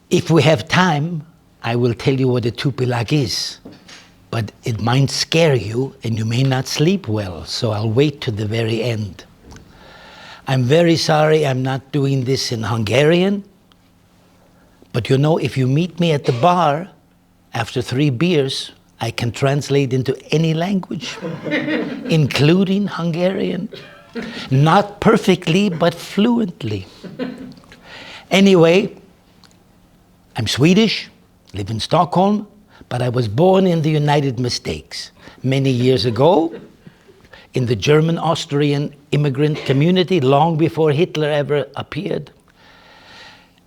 If we have time, I will tell you what a tupilag is, but it might scare you and you may not sleep well, so I'll wait to the very end. I'm very sorry I'm not doing this in Hungarian, but you know, if you meet me at the bar after 3 beers, I can translate into any language, including Hungarian. Not perfectly, but fluently. Anyway, I'm Swedish, live in Stockholm, but I was born in the United States many years ago in the German-Austrian immigrant community long before Hitler ever appeared,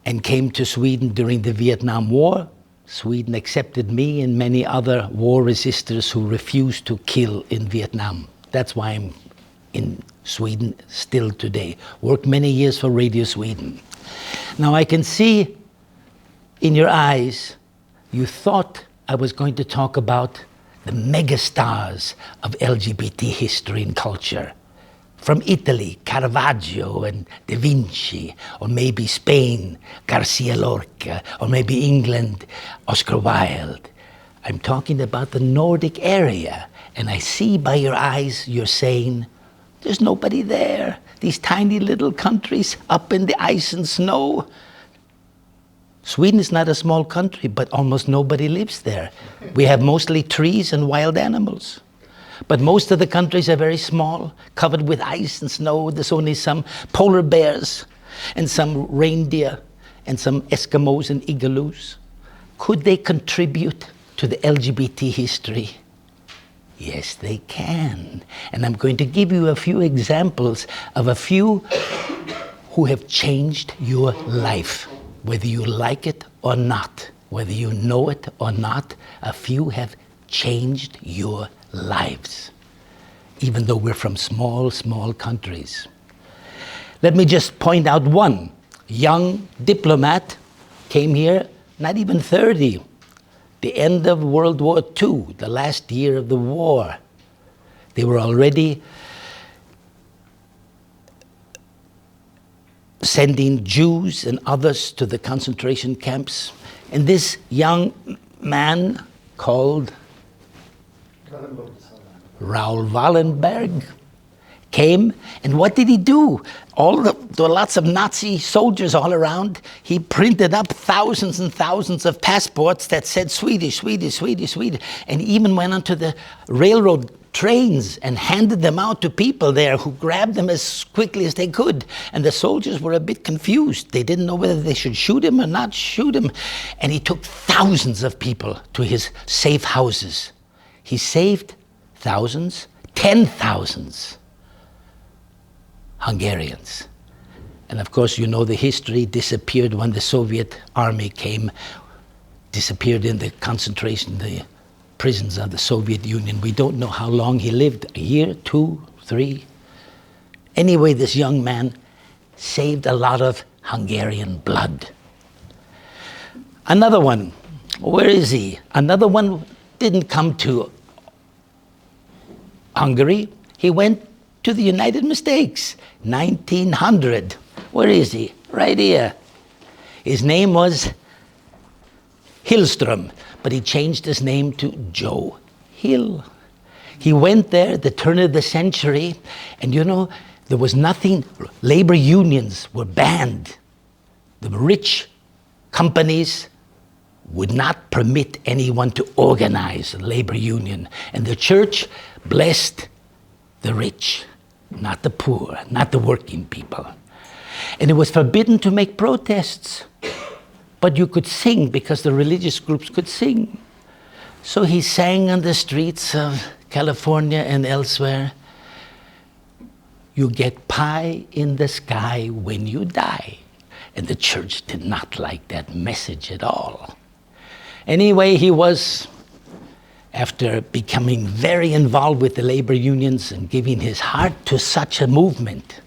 and came to Sweden during the Vietnam War. Sweden accepted me and many other war resistors who refused to kill in Vietnam. That's why I'm in Sweden still today. Worked many years for Radio Sweden. Now I can see in your eyes, you thought I was going to talk about the megastars of LGBT history and culture. From Italy, Caravaggio and Da Vinci, or maybe Spain, Garcia Lorca, or maybe England, Oscar Wilde. I'm talking about the Nordic area, and I see by your eyes you're saying, there's nobody there. These tiny little countries up in the ice and snow. Sweden is not a small country, but almost nobody lives there. We have mostly trees and wild animals. But most of the countries are very small, covered with ice and snow. There's only some polar bears and some reindeer and some Eskimos and igloos. Could they contribute to the LGBT history? Yes, they can. And I'm going to give you a few examples of a few who have changed your life. Whether you like it or not, whether you know it or not, a few have changed your lives, even though we're from small, small countries. Let me just point out one. Young diplomat came here, not even 30, the end of World War II, the last year of the war. They were already sending Jews and others to the concentration camps. And this young man called Raoul Wallenberg came, and what did he do? There were lots of Nazi soldiers all around. He printed up thousands and thousands of passports that said Swedish, Swedish, Swedish, Swedish, and even went onto the railroad trains and handed them out to people there who grabbed them as quickly as they could. And the soldiers were a bit confused. They didn't know whether they should shoot him or not shoot him. And he took thousands of people to his safe houses. He saved thousands, 10,000s Hungarians. And of course, you know the history, disappeared when the Soviet army came, disappeared in the concentration, the prisons of the Soviet Union. We don't know how long he lived, a year, 2, 3. Anyway, this young man saved a lot of Hungarian blood. Another one, where is he? Another one didn't come to Hungary. He went to the United States, 1900. Where is he? Right here. His name was Hillström, but he changed his name to Joe Hill. He went there at the turn of the century, and you know, there was nothing, labor unions were banned. The rich companies would not permit anyone to organize a labor union, and the church blessed the rich, not the poor, not the working people. And it was forbidden to make protests. But you could sing because the religious groups could sing. So he sang on the streets of California and elsewhere, "You get pie in the sky when you die." And the church did not like that message at all. Anyway, he was, after becoming very involved with the labor unions and giving his heart to such a movement,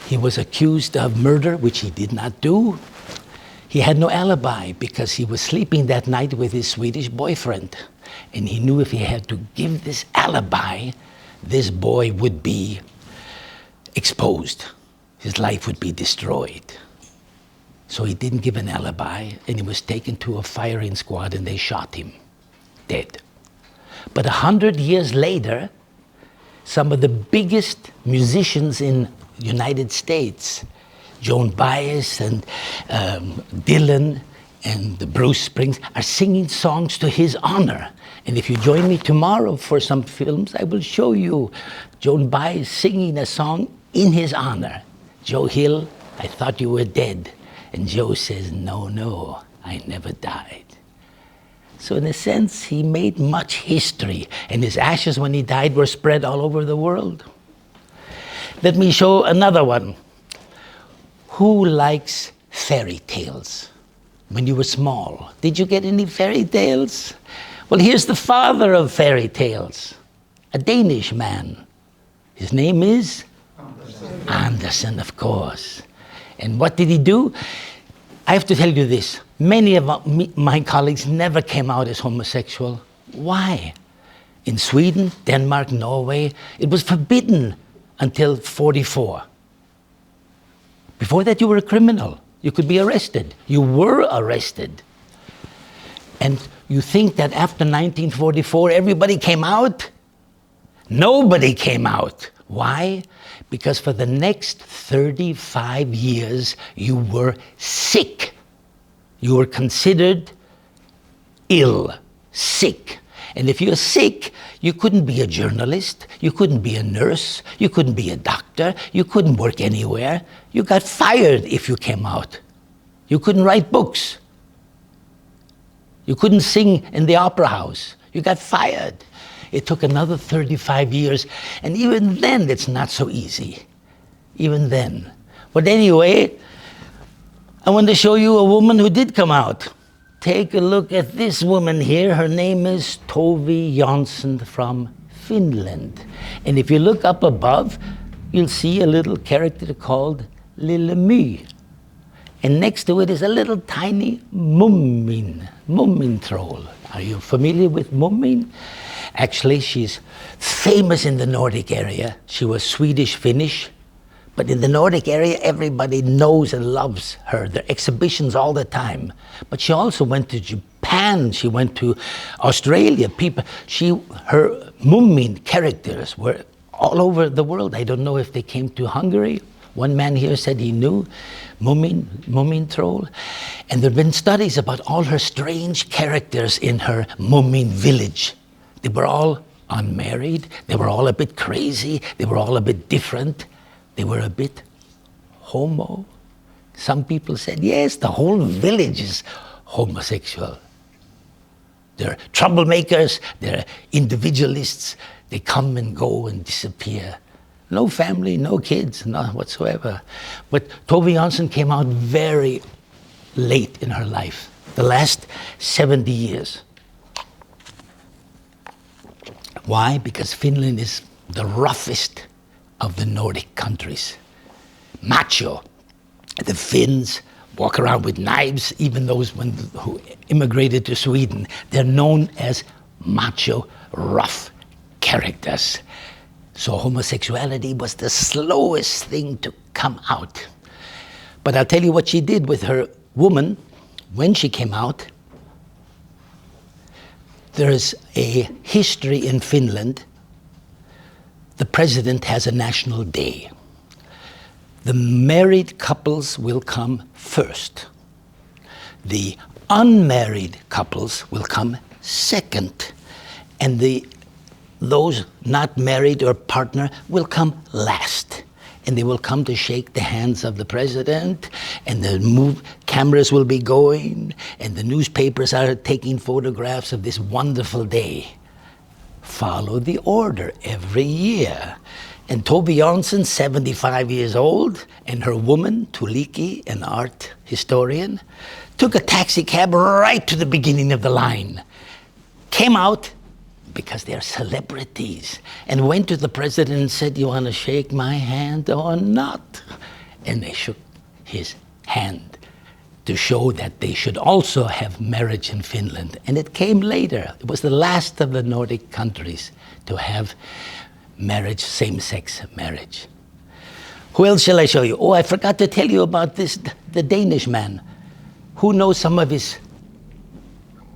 he was accused of murder, which he did not do. He had no alibi because he was sleeping that night with his Swedish boyfriend. And he knew if he had to give this alibi, this boy would be exposed. His life would be destroyed. So he didn't give an alibi, and he was taken to a firing squad, and they shot him dead. But 100 years later, some of the biggest musicians in the United States, Joan Baez and Dylan and the Bruce Springs, are singing songs to his honor. And if you join me tomorrow for some films, I will show you Joan Baez singing a song in his honor. Joe Hill, I thought you were dead. And Joe says, no, no, I never died. So in a sense, he made much history, and his ashes when he died were spread all over the world. Let me show another one. Who likes fairy tales? When you were small, did you get any fairy tales? Well, here's the father of fairy tales, a Danish man. His name is? Andersen, of course. And what did he do? I have to tell you this. Many of my colleagues never came out as homosexual. Why? In Sweden, Denmark, Norway, it was forbidden until 1944. Before that, you were a criminal. You could be arrested. You were arrested. And you think that after 1944, everybody came out? Nobody came out. Why? Because for the next 35 years, you were sick. You were considered ill, sick. And if you're sick, you couldn't be a journalist, you couldn't be a nurse, you couldn't be a doctor, you couldn't work anywhere. You got fired if you came out. You couldn't write books. You couldn't sing in the opera house. You got fired. It took another 35 years, and even then it's not so easy. Even then. But anyway, I want to show you a woman who did come out. Take a look at this woman here. Her name is Tove Jansson from Finland. And if you look up above, you'll see a little character called Lille My. And next to it is a little tiny Moomin troll. Are you familiar with Moomin? Actually, she's famous in the Nordic area. She was Swedish-Finnish. But in the Nordic area, everybody knows and loves her. There are exhibitions all the time. But she also went to Japan. She went to Australia. Her Moomin characters were all over the world. I don't know if they came to Hungary. One man here said he knew Moomin troll. And there have been studies about all her strange characters in her Moomin village. They were all unmarried. They were all a bit crazy. They were all a bit different. They were a bit homo. Some people said, yes, the whole village is homosexual. They're troublemakers, they're individualists. They come and go and disappear. No family, no kids, none whatsoever. But Tove Jansson came out very late in her life, the last 70 years. Why? Because Finland is the roughest of the Nordic countries. Macho. The Finns walk around with knives, even those who immigrated to Sweden. They're known as macho, rough characters. So homosexuality was the slowest thing to come out. But I'll tell you what she did with her woman when she came out. There's a history in Finland. The president has a national day. The married couples will come first. The unmarried couples will come second. And those not married or partner will come last. And they will come to shake the hands of the president, and the cameras will be going, and the newspapers are taking photographs of this wonderful day. Follow the order every year. And Tove Jansson, 75 years old, and her woman, Tuliki, an art historian, took a taxi cab right to the beginning of the line, came out, because they're celebrities, and went to the president and said, you want to shake my hand or not? And they shook his hand. to show that they should also have marriage in Finland. And it came later. It was the last of the Nordic countries to have marriage, same-sex marriage. Who else shall I show you? Oh, I forgot to tell you about this, the Danish man. Who knows some of his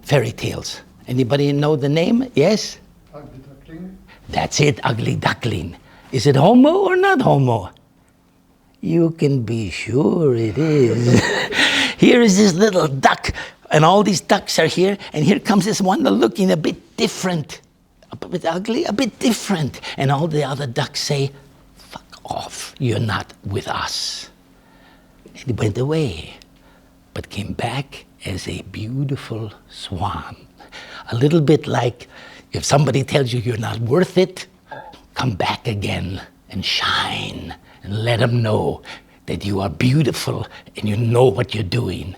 fairy tales? Anybody know the name? Yes? Ugly duckling. That's it, ugly duckling. Is it homo or not homo? You can be sure it is. Here is this little duck, and all these ducks are here, and here comes this one looking a bit different, a bit ugly, a bit different. And all the other ducks say, "Fuck off, you're not with us." And he went away, but came back as a beautiful swan. A little bit like if somebody tells you you're not worth it, come back again and shine and let them know that you are beautiful and you know what you're doing.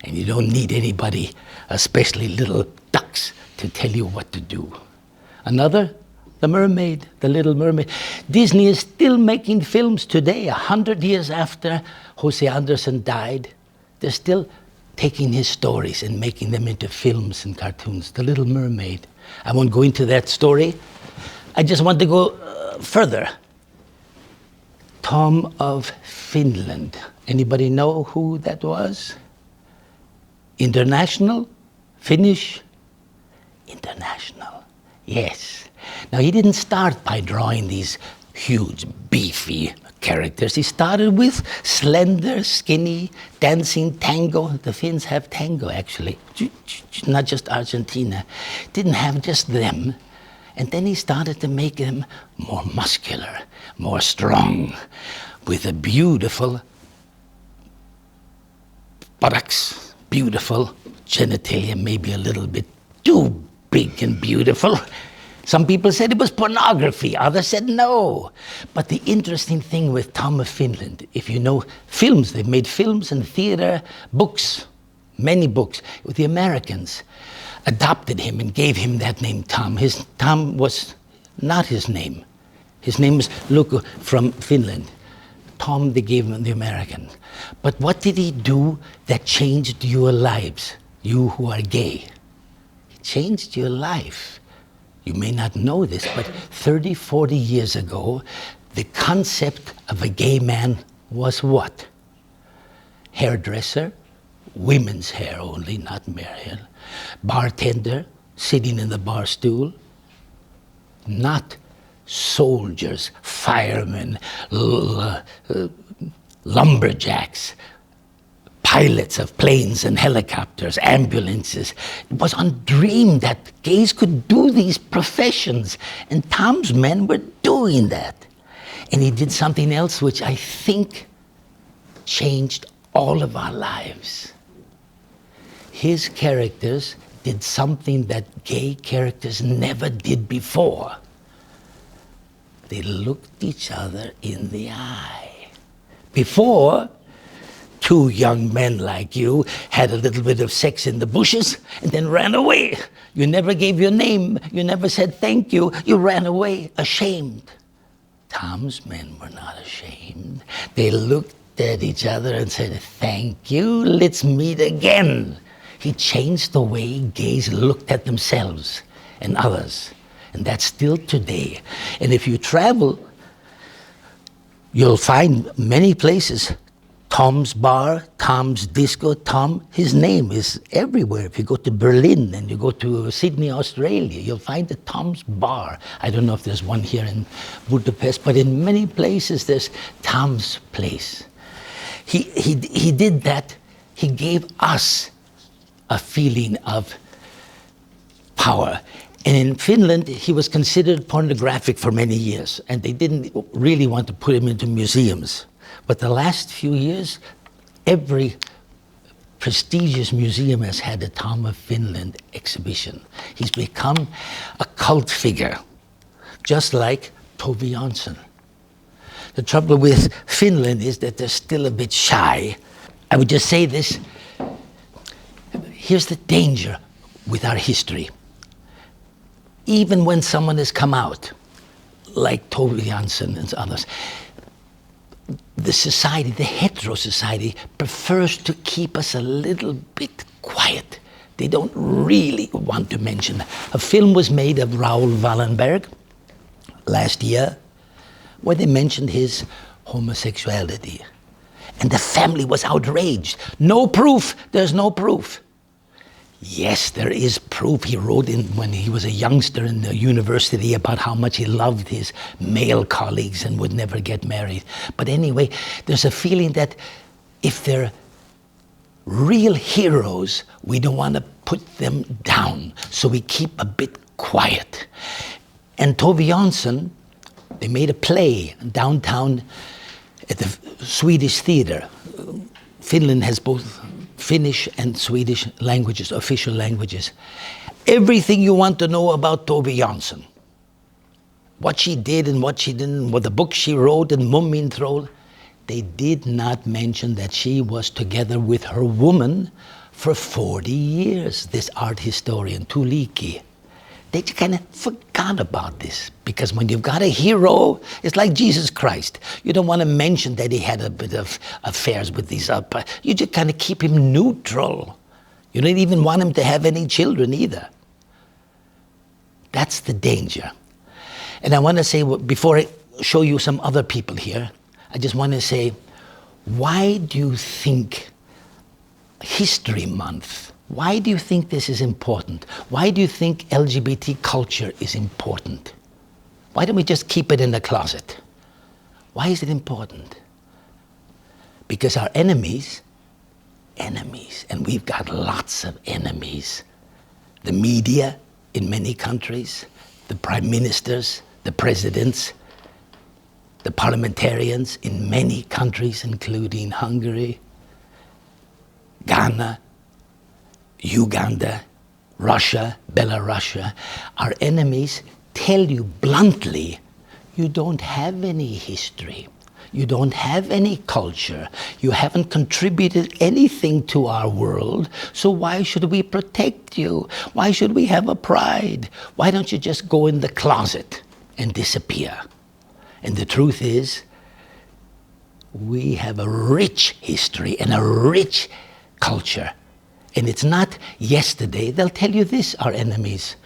And you don't need anybody, especially little ducks, to tell you what to do. Another, the mermaid, the little mermaid. Disney is still making films today, 100 years after Jose Anderson died. They're still taking his stories and making them into films and cartoons. The Little Mermaid. I won't go into that story. I just want to go further. Tom of Finland. Anybody know who that was? International? Finnish? International. Yes. Now, he didn't start by drawing these huge, beefy characters. He started with slender, skinny, dancing tango. The Finns have tango, actually, not just Argentina. Didn't have just them. And then he started to make them more muscular, more strong, with a beautiful buttocks, beautiful genitalia, maybe a little bit too big and beautiful. Some people said it was pornography, others said no. But the interesting thing with Tom of Finland, if you know films, they've made films and theater, books, many books. The Americans adopted him and gave him that name, Tom. Tom was not his name. His name was Luku from Finland. Tom, they gave him the American. But what did he do that changed your lives, you who are gay? He changed your life. You may not know this, but 30, 40 years ago, the concept of a gay man was what? Hairdresser, women's hair only, not male hair. Bartender, sitting in the bar stool. Not soldiers, firemen, lumberjacks, pilots of planes and helicopters, ambulances. It was undreamed that gays could do these professions, and Tom's men were doing that. And he did something else which I think changed all of our lives. His characters did something that gay characters never did before. They looked each other in the eye. Before, two young men like you had a little bit of sex in the bushes and then ran away. You never gave your name. You never said thank you. You ran away ashamed. Tom's men were not ashamed. They looked at each other and said, thank you, let's meet again. He changed the way gays looked at themselves and others. And that's still today. And if you travel, you'll find many places. Tom's bar, Tom's disco, Tom, his name is everywhere. If you go to Berlin and you go to Sydney, Australia, you'll find a Tom's bar. I don't know if there's one here in Budapest, but in many places there's Tom's place. He did that. He gave us a feeling of power. And in Finland, he was considered pornographic for many years, and they didn't really want to put him into museums. But the last few years, every prestigious museum has had a Tom of Finland exhibition. He's become a cult figure, just like Tove Jansson. The trouble with Finland is that they're still a bit shy. I would just say this. Here's the danger with our history. Even when someone has come out, like Tove Jansson and others, the society, the hetero society, prefers to keep us a little bit quiet. They don't really want to mention. A film was made of Raoul Wallenberg last year where they mentioned his homosexuality. And the family was outraged. No proof. There's no proof. Yes, there is proof. He wrote when he was a youngster in the university about how much he loved his male colleagues and would never get married. But anyway, there's a feeling that if they're real heroes, we don't want to put them down. So we keep a bit quiet. And Tove Jansson, they made a play downtown at the Swedish theater. Finland has both Finnish and Swedish languages, official languages. Everything you want to know about Tove Jansson. What she did and what she didn't, what the book she wrote and Mummintroll. They did not mention that she was together with her woman for 40 years, this art historian, Tuliki. They kind of forgot about this, because when you've got a hero, it's like Jesus Christ. You don't want to mention that he had a bit of affairs with these you just kind of keep him neutral. You don't even want him to have any children either. That's the danger. And I want to say, before I show you some other people here, I just want to say, why do you think History Month, why do you think this is important? Why do you think LGBT culture is important? Why don't we just keep it in the closet? Why is it important? Because our enemies, and we've got lots of enemies. The media in many countries, the prime ministers, the presidents, the parliamentarians in many countries, including Hungary, Ghana, Uganda, Russia, Belarus, our enemies tell you bluntly, you don't have any history, you don't have any culture, you haven't contributed anything to our world, so why should we protect you? Why should we have a pride? Why don't you just go in the closet and disappear? And the truth is, we have a rich history and a rich culture. And it's not yesterday. They'll tell you this, our enemies.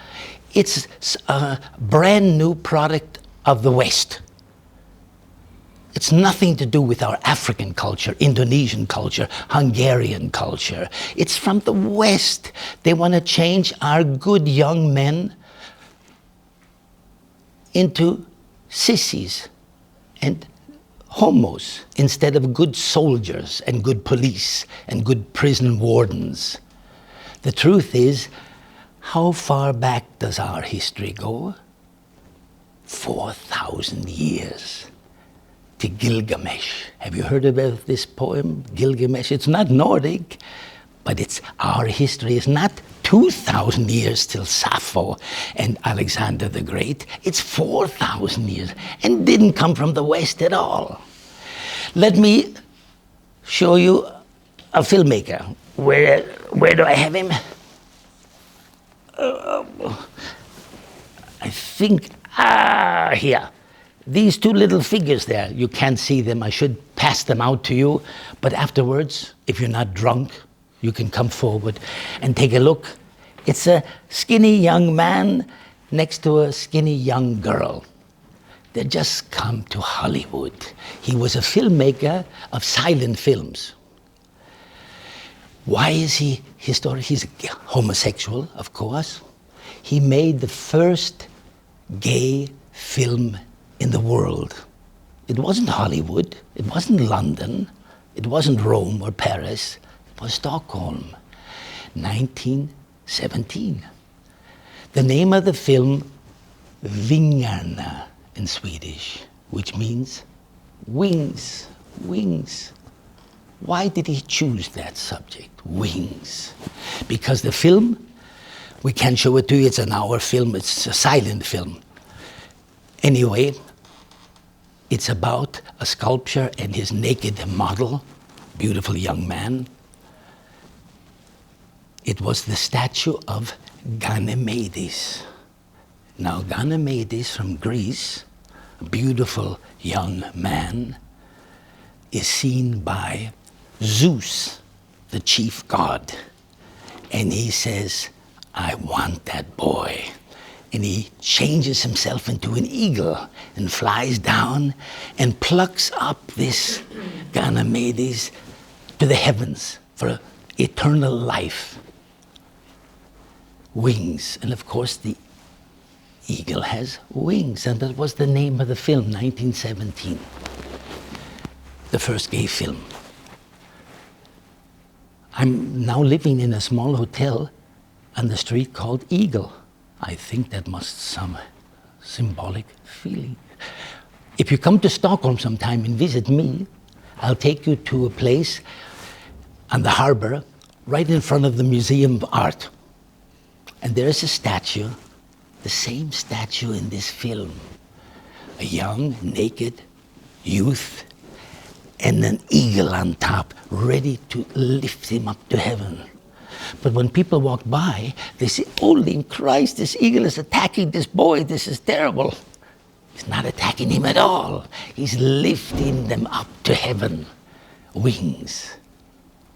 It's a brand new product of the West. It's nothing to do with our African culture, Indonesian culture, Hungarian culture. It's from the West. They want to change our good young men into sissies and homos instead of good soldiers and good police and good prison wardens. The truth is, how far back does our history go? 4,000 years. To Gilgamesh. Have you heard about this poem, Gilgamesh? It's not Nordic, but it's our history. It's not 2,000 years till Sappho and Alexander the Great. It's 4,000 years and didn't come from the West at all. Let me show you a filmmaker. Where do I have him? I think, here. These two little figures there, you can't see them. I should pass them out to you. But afterwards, if you're not drunk, you can come forward and take a look. It's a skinny young man next to a skinny young girl. They just come to Hollywood. He was a filmmaker of silent films. Why is he historic? He's homosexual, of course. He made the first gay film in the world. It wasn't Hollywood, it wasn't London, it wasn't Rome or Paris, it was Stockholm, 1917. The name of the film, Vingarna in Swedish, which means wings, wings. Why did he choose that subject, wings? Because the film, we can't show it to you, it's an hour film, it's a silent film. Anyway, it's about a sculptor and his naked model, beautiful young man. It was the statue of Ganymedes. Now, Ganymedes from Greece, a beautiful young man, is seen by Zeus, the chief god. And he says, I want that boy. And he changes himself into an eagle and flies down and plucks up this Ganymedes to the heavens for eternal life. Wings. And of course the eagle has wings. And that was the name of the film, 1917. The first gay film. I'm now living in a small hotel on the street called Eagle. I think that must some symbolic feeling. If you come to Stockholm sometime and visit me, I'll take you to a place on the harbor right in front of the Museum of Art. And there is a statue, the same statue in this film. A young, naked youth and an eagle on top, ready to lift him up to heaven. But when people walk by, they say, holy Christ, this eagle is attacking this boy, this is terrible. He's not attacking him at all. He's lifting them up to heaven. Wings.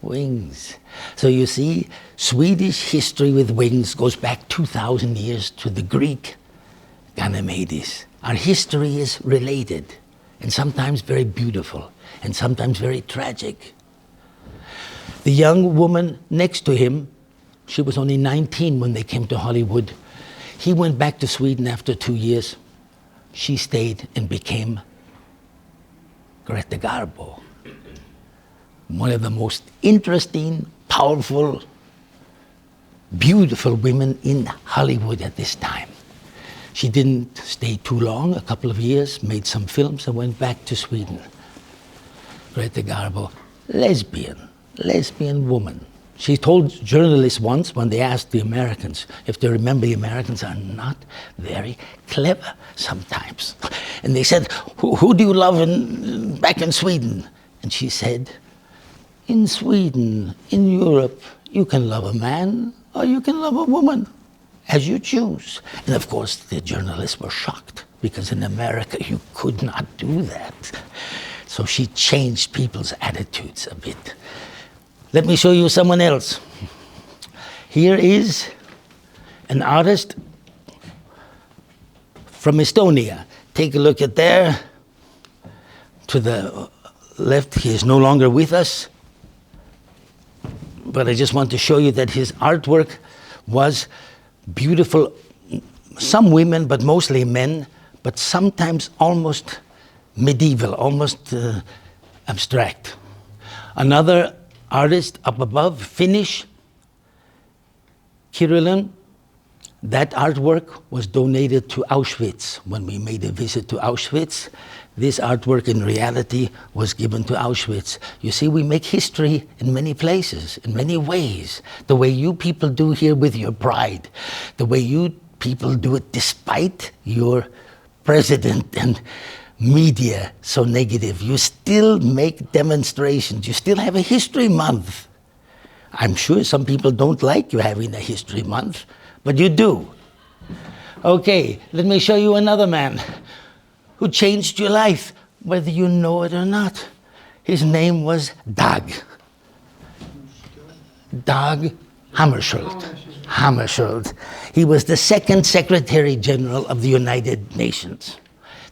Wings. So you see, Swedish history with wings goes back 2,000 years to the Greek Ganymedes. Our history is related, and sometimes very beautiful, and sometimes very tragic. The young woman next to him, she was only 19 when they came to Hollywood. He went back to Sweden after 2 years. She stayed and became Greta Garbo. One of the most interesting, powerful, beautiful women in Hollywood at this time. She didn't stay too long, a couple of years, made some films and went back to Sweden. Greta Garbo, lesbian woman. She told journalists once when they asked the Americans, if they remember, the Americans are not very clever sometimes. And they said, who do you love back in Sweden? And she said, in Sweden, in Europe, you can love a man or you can love a woman, as you choose. And of course, the journalists were shocked, because in America, you could not do that. So she changed people's attitudes a bit. Let me show you someone else. Here is an artist from Estonia. Take a look at there. To the left, he is no longer with us. But I just want to show you that his artwork was beautiful. Some women, but mostly men, but sometimes almost medieval, almost abstract. Another artist up above, Finnish, Kirillin, that artwork was donated to Auschwitz. When we made a visit to Auschwitz, this artwork in reality was given to Auschwitz. You see, we make history in many places, in many ways. The way you people do here with your pride, the way you people do it despite your president and media so negative. You still make demonstrations. You still have a history month. I'm sure some people don't like you having a history month, but you do. Okay, let me show you another man who changed your life, whether you know it or not. His name was Dag. Dag Hammarskjöld. He was the second Secretary General of the United Nations.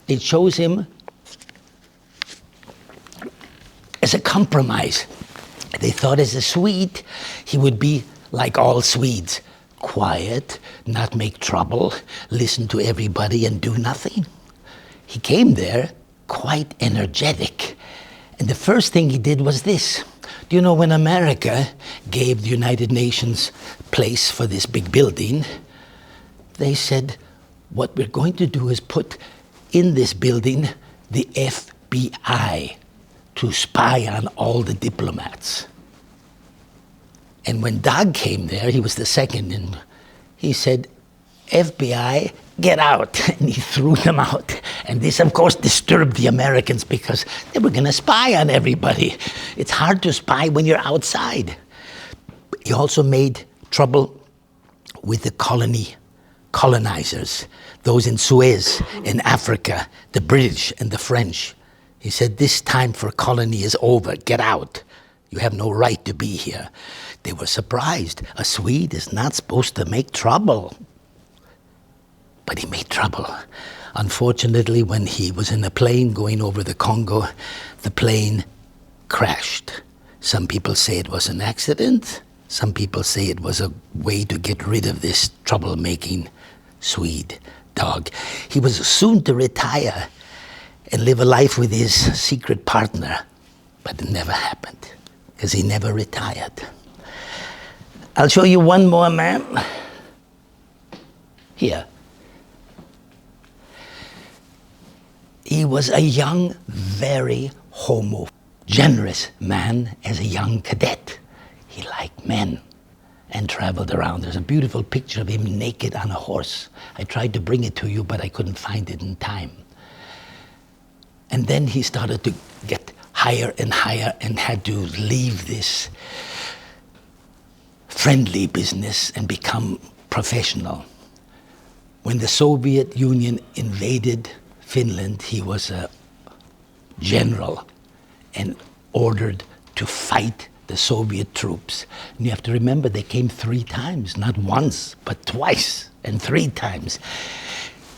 They chose him as a compromise. They thought as a Swede, he would be like all Swedes, quiet, not make trouble, listen to everybody and do nothing. He came there quite energetic. And the first thing he did was this. Do you know when America gave the United Nations place for this big building, they said, what we're going to do is put in this building the FBI to spy on all the diplomats. And when Dag came there, he was the second, and he said, FBI, get out. And he threw them out. And this, of course, disturbed the Americans because they were going to spy on everybody. It's hard to spy when you're outside. He also made trouble with the colonizers, those in Suez, in Africa, the British and the French. He said, "This time for colony is over. Get out. You have no right to be here." They were surprised. A Swede is not supposed to make trouble. But he made trouble. Unfortunately, when he was in a plane going over the Congo, the plane crashed. Some people say it was an accident. Some people say it was a way to get rid of this troublemaking Swede dog. He was soon to retire and live a life with his secret partner, but it never happened because he never retired. I'll show you one more man. Here. He was a young, very generous man as a young cadet. He liked men and traveled around. There's a beautiful picture of him naked on a horse. I tried to bring it to you, but I couldn't find it in time. And then he started to get higher and higher and had to leave this friendly business and become professional. When the Soviet Union invaded Finland, he was a general and ordered to fight the Soviet troops. And you have to remember, they came 3 times, not once, but twice and 3 times.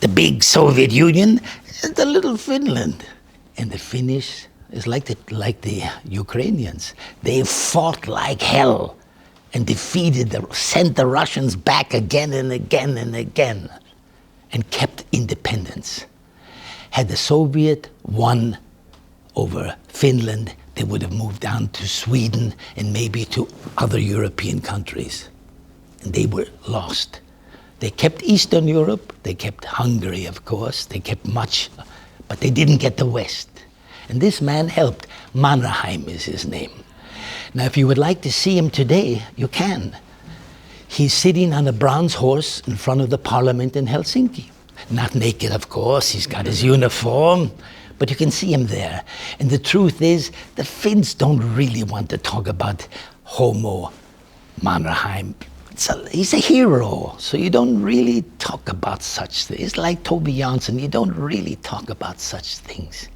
The big Soviet Union and the little Finland. And the Finnish is like the Ukrainians. They fought like hell and sent the Russians back again and again and again and kept independence. Had the Soviet won over Finland, they would have moved down to Sweden and maybe to other European countries. And they were lost. They kept Eastern Europe, they kept Hungary, of course, they kept much, but they didn't get the West. And this man helped. Mannerheim is his name. Now, if you would like to see him today, you can. He's sitting on a bronze horse in front of the parliament in Helsinki. Not naked, of course, he's got his uniform, but you can see him there. And the truth is, the Finns don't really want to talk about Homo Mannerheim. He's a hero, so you don't really talk about such things. It's like Toby Jansson, you don't really talk about such things.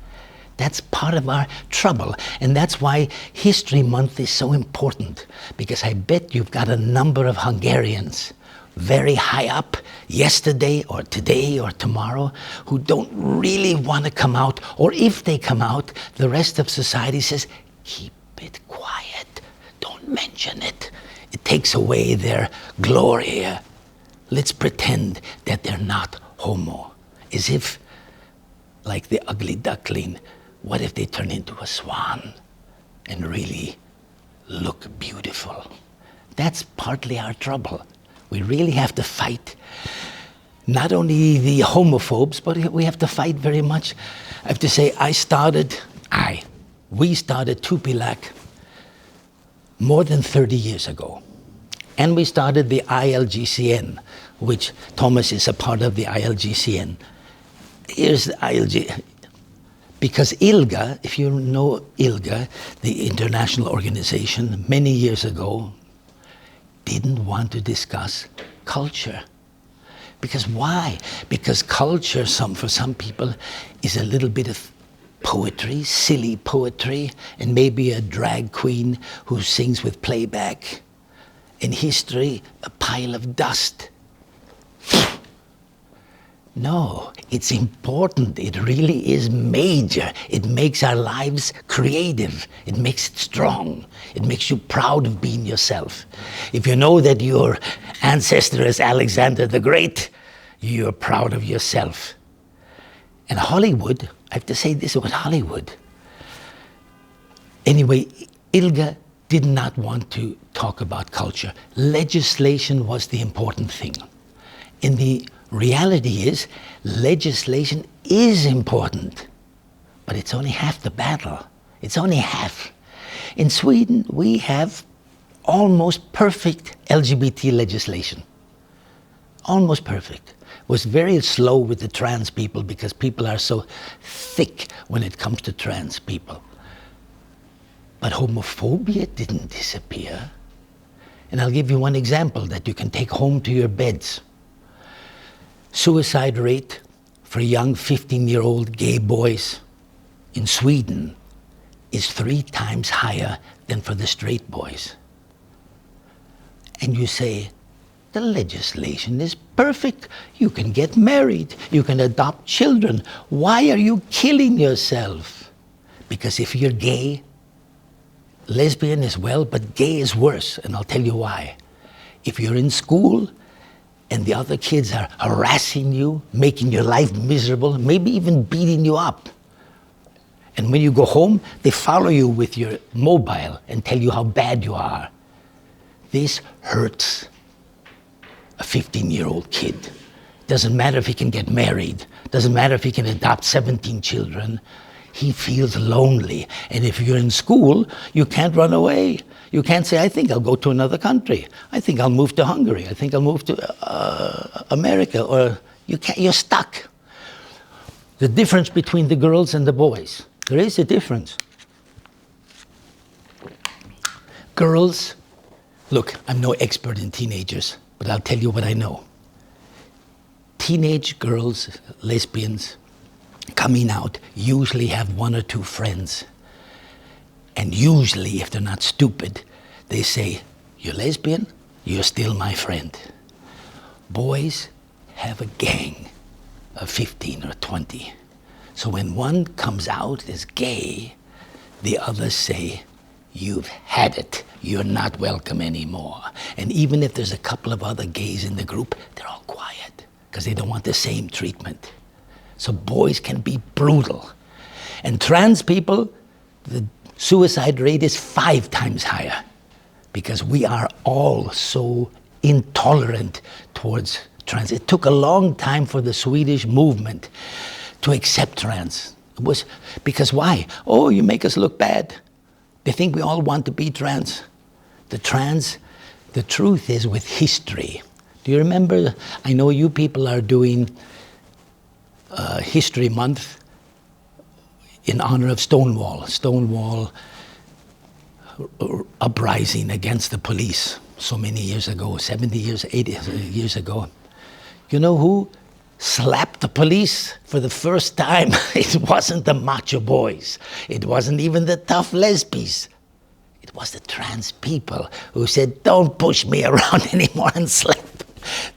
That's part of our trouble, and that's why History Month is so important, because I bet you've got a number of Hungarians very high up yesterday or today or tomorrow who don't really want to come out, or if they come out, the rest of society says, keep it quiet, don't mention it. It takes away their glory. Let's pretend that they're not homo, as if, like the ugly duckling, what if they turn into a swan and really look beautiful? That's partly our trouble. We really have to fight not only the homophobes, but we have to fight very much. I have to say, we started Tupilak more than 30 years ago. And we started the ILGCN, which Thomas is a part of the ILGCN. Here's the ILG. Because ILGA, if you know ILGA, the international organization, many years ago, didn't want to discuss culture. Because why? Because culture, for some people, is a little bit of poetry, silly poetry, and maybe a drag queen who sings with playback. In history, a pile of dust. No, it's important. It really is major. It makes our lives creative. It makes it strong. It makes you proud of being yourself. If you know that your ancestor is Alexander the Great, you're proud of yourself. And Hollywood, I have to say this about Hollywood. Anyway, Ilga did not want to talk about culture. Legislation was the important thing. And the reality is, legislation is important, but it's only half the battle. It's only half. In Sweden, we have almost perfect LGBT legislation. Almost perfect. It was very slow with the trans people because people are so thick when it comes to trans people. But homophobia didn't disappear. And I'll give you one example that you can take home to your beds. Suicide rate for young 15-year-old gay boys in Sweden is 3 times higher than for the straight boys. And you say, the legislation is perfect. You can get married. You can adopt children. Why are you killing yourself? Because if you're gay, lesbian as well, but gay is worse, and I'll tell you why. If you're in school and the other kids are harassing you, making your life miserable, maybe even beating you up, and when you go home, they follow you with your mobile and tell you how bad you are. This hurts a 15-year-old kid. Doesn't matter if he can get married. Doesn't matter if he can adopt 17 children. He feels lonely. And if you're in school, you can't run away. You can't say, I think I'll go to another country. I think I'll move to Hungary. I think I'll move to America. Or you're stuck. The difference between the girls and the boys. There is a difference. Girls, look, I'm no expert in teenagers, but I'll tell you what I know. Teenage girls, lesbians, coming out usually have 1 or 2 friends. And usually, if they're not stupid, they say, you're lesbian, you're still my friend. Boys have a gang of 15 or 20. So when one comes out as gay, the others say, you've had it. You're not welcome anymore. And even if there's a couple of other gays in the group, they're all quiet because they don't want the same treatment. So boys can be brutal. And trans people, the suicide rate is 5 times higher because we are all so intolerant towards trans. It took a long time for the Swedish movement to accept trans. It was because why? Oh, you make us look bad. They think we all want to be trans. The truth is with history. Do you remember, I know you people are doing History Month in honor of Stonewall uprising against the police so many years ago, 70 years, 80 years ago. You know who slapped the police for the first time? It wasn't the macho boys. It wasn't even the tough lesbians. It was the trans people who said, don't push me around anymore and slap.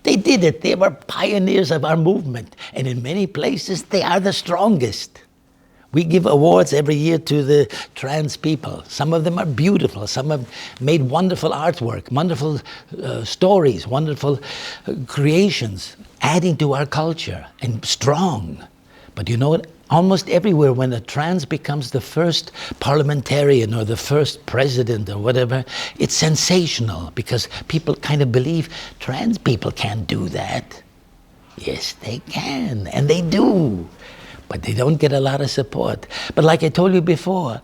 They did it. They were pioneers of our movement. And in many places, they are the strongest. We give awards every year to the trans people. Some of them are beautiful. Some have made wonderful artwork, wonderful stories, wonderful creations, adding to our culture and strong. But you know what? Almost everywhere when a trans becomes the first parliamentarian or the first president or whatever, it's sensational because people kind of believe trans people can't do that. Yes, they can, and they do. But they don't get a lot of support. But like I told you before,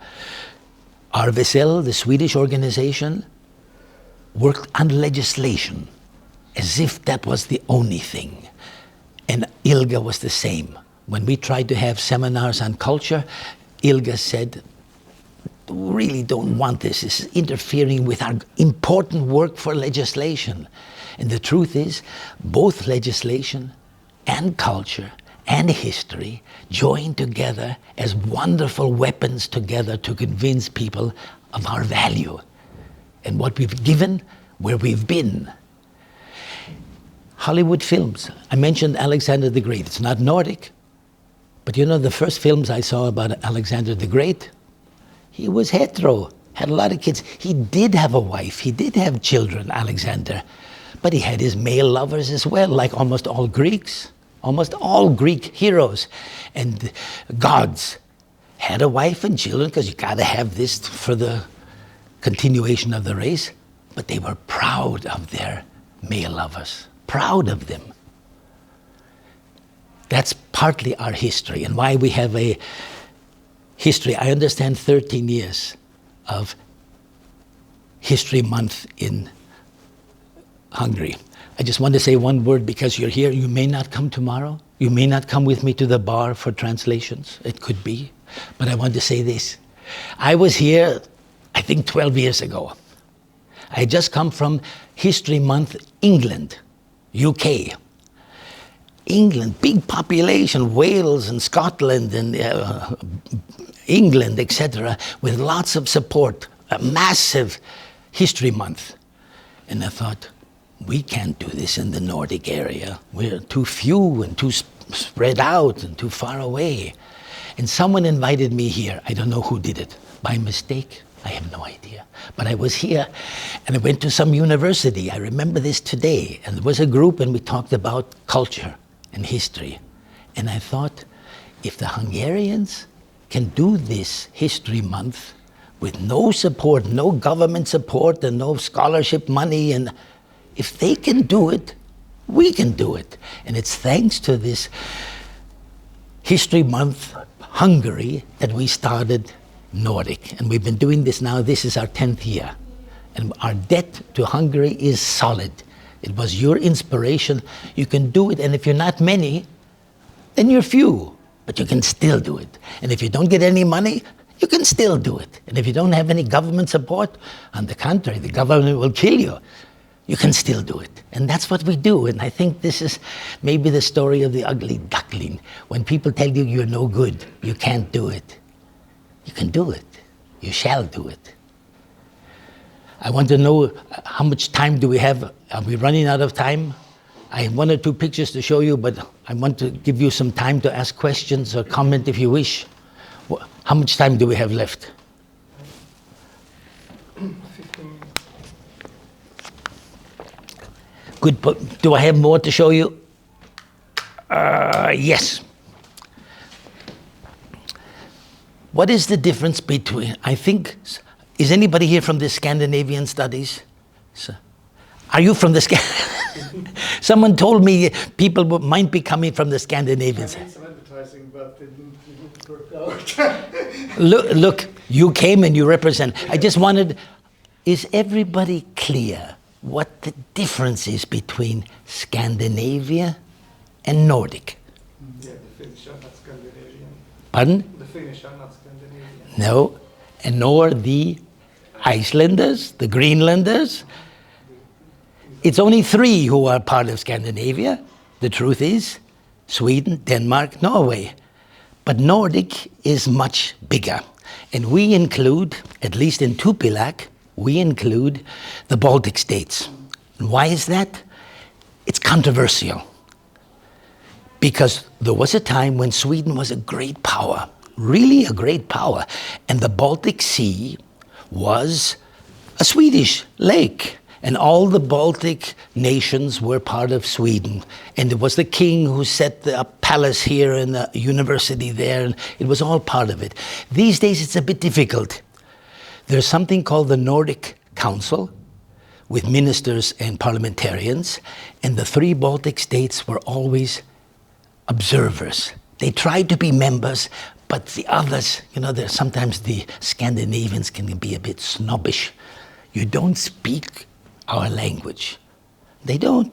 RVSL, the Swedish organization, worked on legislation as if that was the only thing. And ILGA was the same. When we tried to have seminars on culture, ILGA said, we really don't want this. This is interfering with our important work for legislation. And the truth is, both legislation and culture and history join together as wonderful weapons together to convince people of our value and what we've given, where we've been. Hollywood films. I mentioned Alexander the Great. It's not Nordic, but you know the first films I saw about Alexander the Great, he was hetero, had a lot of kids. He did have a wife, he did have children, Alexander, but he had his male lovers as well, like almost all Greeks. Almost all Greek heroes and gods had a wife and children because you got to have this for the continuation of the race. But they were proud of their male lovers, proud of them. That's partly our history and why we have a history. I understand 13 years of History Month in Hungary. I just want to say one word because you're here. You may not come tomorrow. You may not come with me to the bar for translations. It could be. But I want to say this. I was here, I think 12 years ago. I had just come from History Month, England, UK. England, big population, Wales and Scotland and England, etc., with lots of support, a massive History Month. And I thought, we can't do this in the Nordic area. We're too few and too spread out and too far away. And someone invited me here. I don't know who did it. By mistake, I have no idea. But I was here and I went to some university. I remember this today. And there was a group and we talked about culture and history. And I thought, if the Hungarians can do this History Month with no support, no government support and no scholarship money, and if they can do it, we can do it. And it's thanks to this History Month Hungary that we started Nordic. And we've been doing this now, this is our 10th year. And our debt to Hungary is solid. It was your inspiration. You can do it, and if you're not many, then you're few, but you can still do it. And if you don't get any money, you can still do it. And if you don't have any government support, on the contrary, the government will kill you. You can still do it. And that's what we do. And I think this is maybe the story of the ugly duckling. When people tell you you're no good, you can't do it. You can do it. You shall do it. I want to know how much time do we have? Are we running out of time? I have 1 or 2 pictures to show you, but I want to give you some time to ask questions or comment if you wish. How much time do we have left? 15 minutes. Good. Do I have more to show you? Yes. What is the difference between, I think, is anybody here from the Scandinavian studies? Are you from the Someone told me people might be coming from the Scandinavians. I made some advertising, but it didn't work out. Look, you came and you represent. I just wanted, is everybody clear what the difference is between Scandinavia and Nordic? Yeah, the Finnish are not Scandinavian. Pardon? The Finnish are not Scandinavian. No, and nor the Icelanders, the Greenlanders. It's only 3 who are part of Scandinavia. The truth is, Sweden, Denmark, Norway. But Nordic is much bigger. And we include, at least in Tupilak, we include the Baltic states. And why is that? It's controversial. Because there was a time when Sweden was a great power, really a great power. And the Baltic Sea was a Swedish lake. And all the Baltic nations were part of Sweden. And it was the king who set a palace here and a university there, and it was all part of it. These days it's a bit difficult. There's something called the Nordic Council with ministers and parliamentarians, and the 3 Baltic states were always observers. They tried to be members, but the others, sometimes the Scandinavians can be a bit snobbish. You don't speak our language. They don't.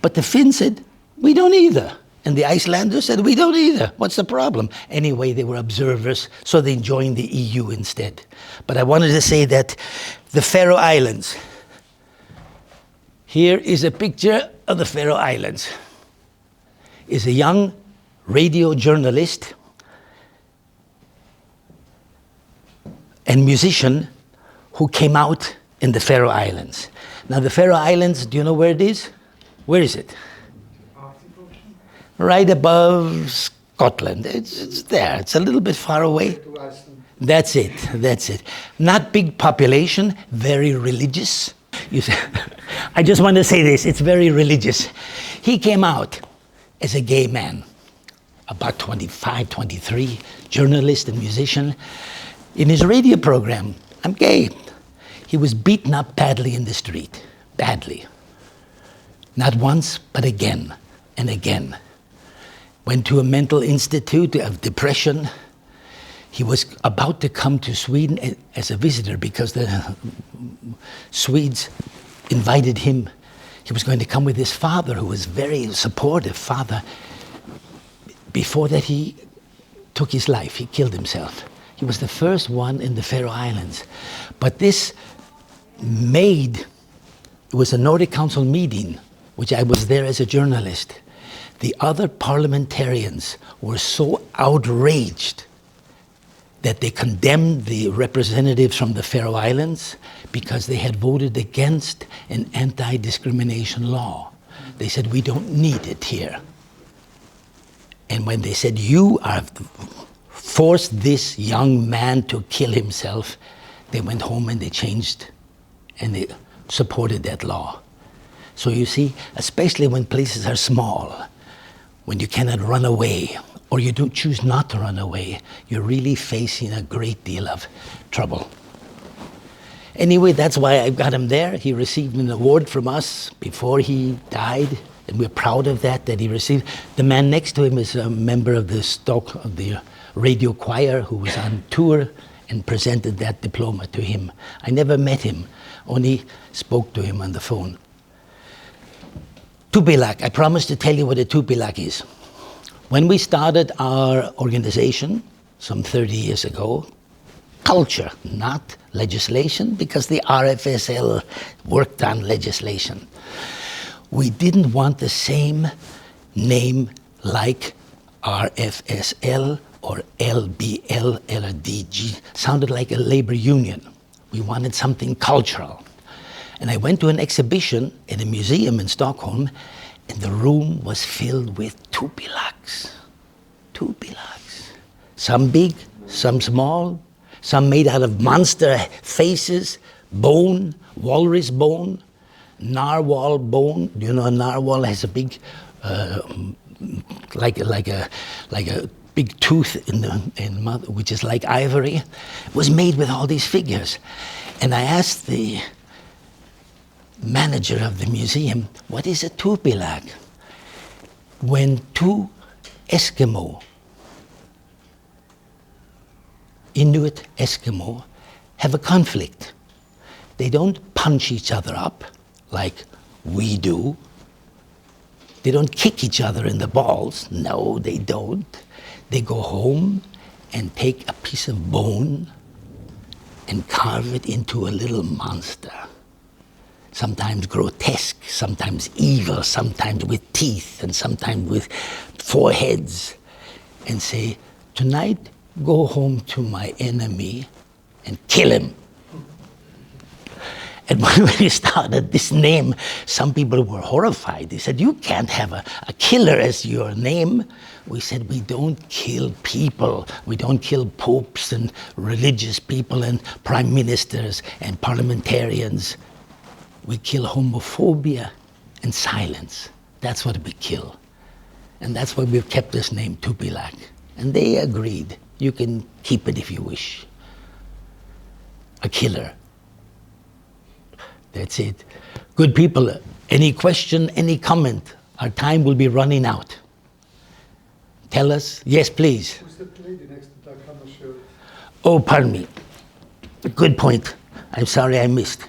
But the Finns said, we don't either. And the Icelanders said, we don't either. What's the problem? Anyway, they were observers, so they joined the EU instead. But I wanted to say that the Faroe Islands, here is a picture of the Faroe Islands. Is a young radio journalist and musician who came out in the Faroe Islands. Now the Faroe Islands, do you know where it is? Where is it? Right above Scotland. It's there. It's a little bit far away. That's it. Not big population, very religious. I just want to say this, it's very religious. He came out as a gay man, about 25, 23, journalist and musician. In his radio program, I'm gay. He was beaten up badly in the street, badly. Not once, but again and again. Went to a mental institute of depression. He was about to come to Sweden as a visitor because the Swedes invited him. He was going to come with his father, who was very supportive father. Before that, he took his life. He killed himself. He was the first one in the Faroe Islands. But this it was a Nordic Council meeting, which I was there as a journalist. The other parliamentarians were so outraged that they condemned the representatives from the Faroe Islands because they had voted against an anti-discrimination law. They said, we don't need it here. And when they said, you have forced this young man to kill himself, they went home and they changed and they supported that law. So you see, especially when places are small, when you cannot run away, or you don't choose not to run away, you're really facing a great deal of trouble. Anyway, that's why I got him there. He received an award from us before he died, and we're proud of that he received. The man next to him is a member of the radio choir who was on tour and presented that diploma to him. I never met him, only spoke to him on the phone. Tupilak, I promised to tell you what a Tupilak is. When we started our organization some 30 years ago, culture, not legislation, because the RFSL worked on legislation. We didn't want the same name like RFSL or LBL, LDG. Sounded like a labor union. We wanted something cultural. And I went to an exhibition in a museum in Stockholm, and the room was filled with Tupilaks. Tupilaks. Some big, some small, some made out of monster faces, bone, walrus bone, narwhal bone. You know, a narwhal has a big, like a big tooth in the mouth, which is like ivory. It was made with all these figures. And I asked the manager of the museum, what is a Tupilak? When two Eskimo, Inuit Eskimo, have a conflict, they don't punch each other up like we do. They don't kick each other in the balls. No, they don't. They go home and take a piece of bone and carve it into a little monster. Sometimes grotesque, sometimes evil, sometimes with teeth, and sometimes with 4 heads, and say, tonight, go home to my enemy and kill him. And when we started this name, some people were horrified. They said, you can't have a killer as your name. We said, we don't kill people. We don't kill popes and religious people and prime ministers and parliamentarians. We kill homophobia and silence. That's what we kill. And that's why we've kept this name, Tupilak. And they agreed. You can keep it if you wish. A killer. That's it. Good people, any question, any comment? Our time will be running out. Tell us. Yes, please. Who's the lady next to Doug Hammarskjöld? Oh, pardon me. Good point. I'm sorry I missed.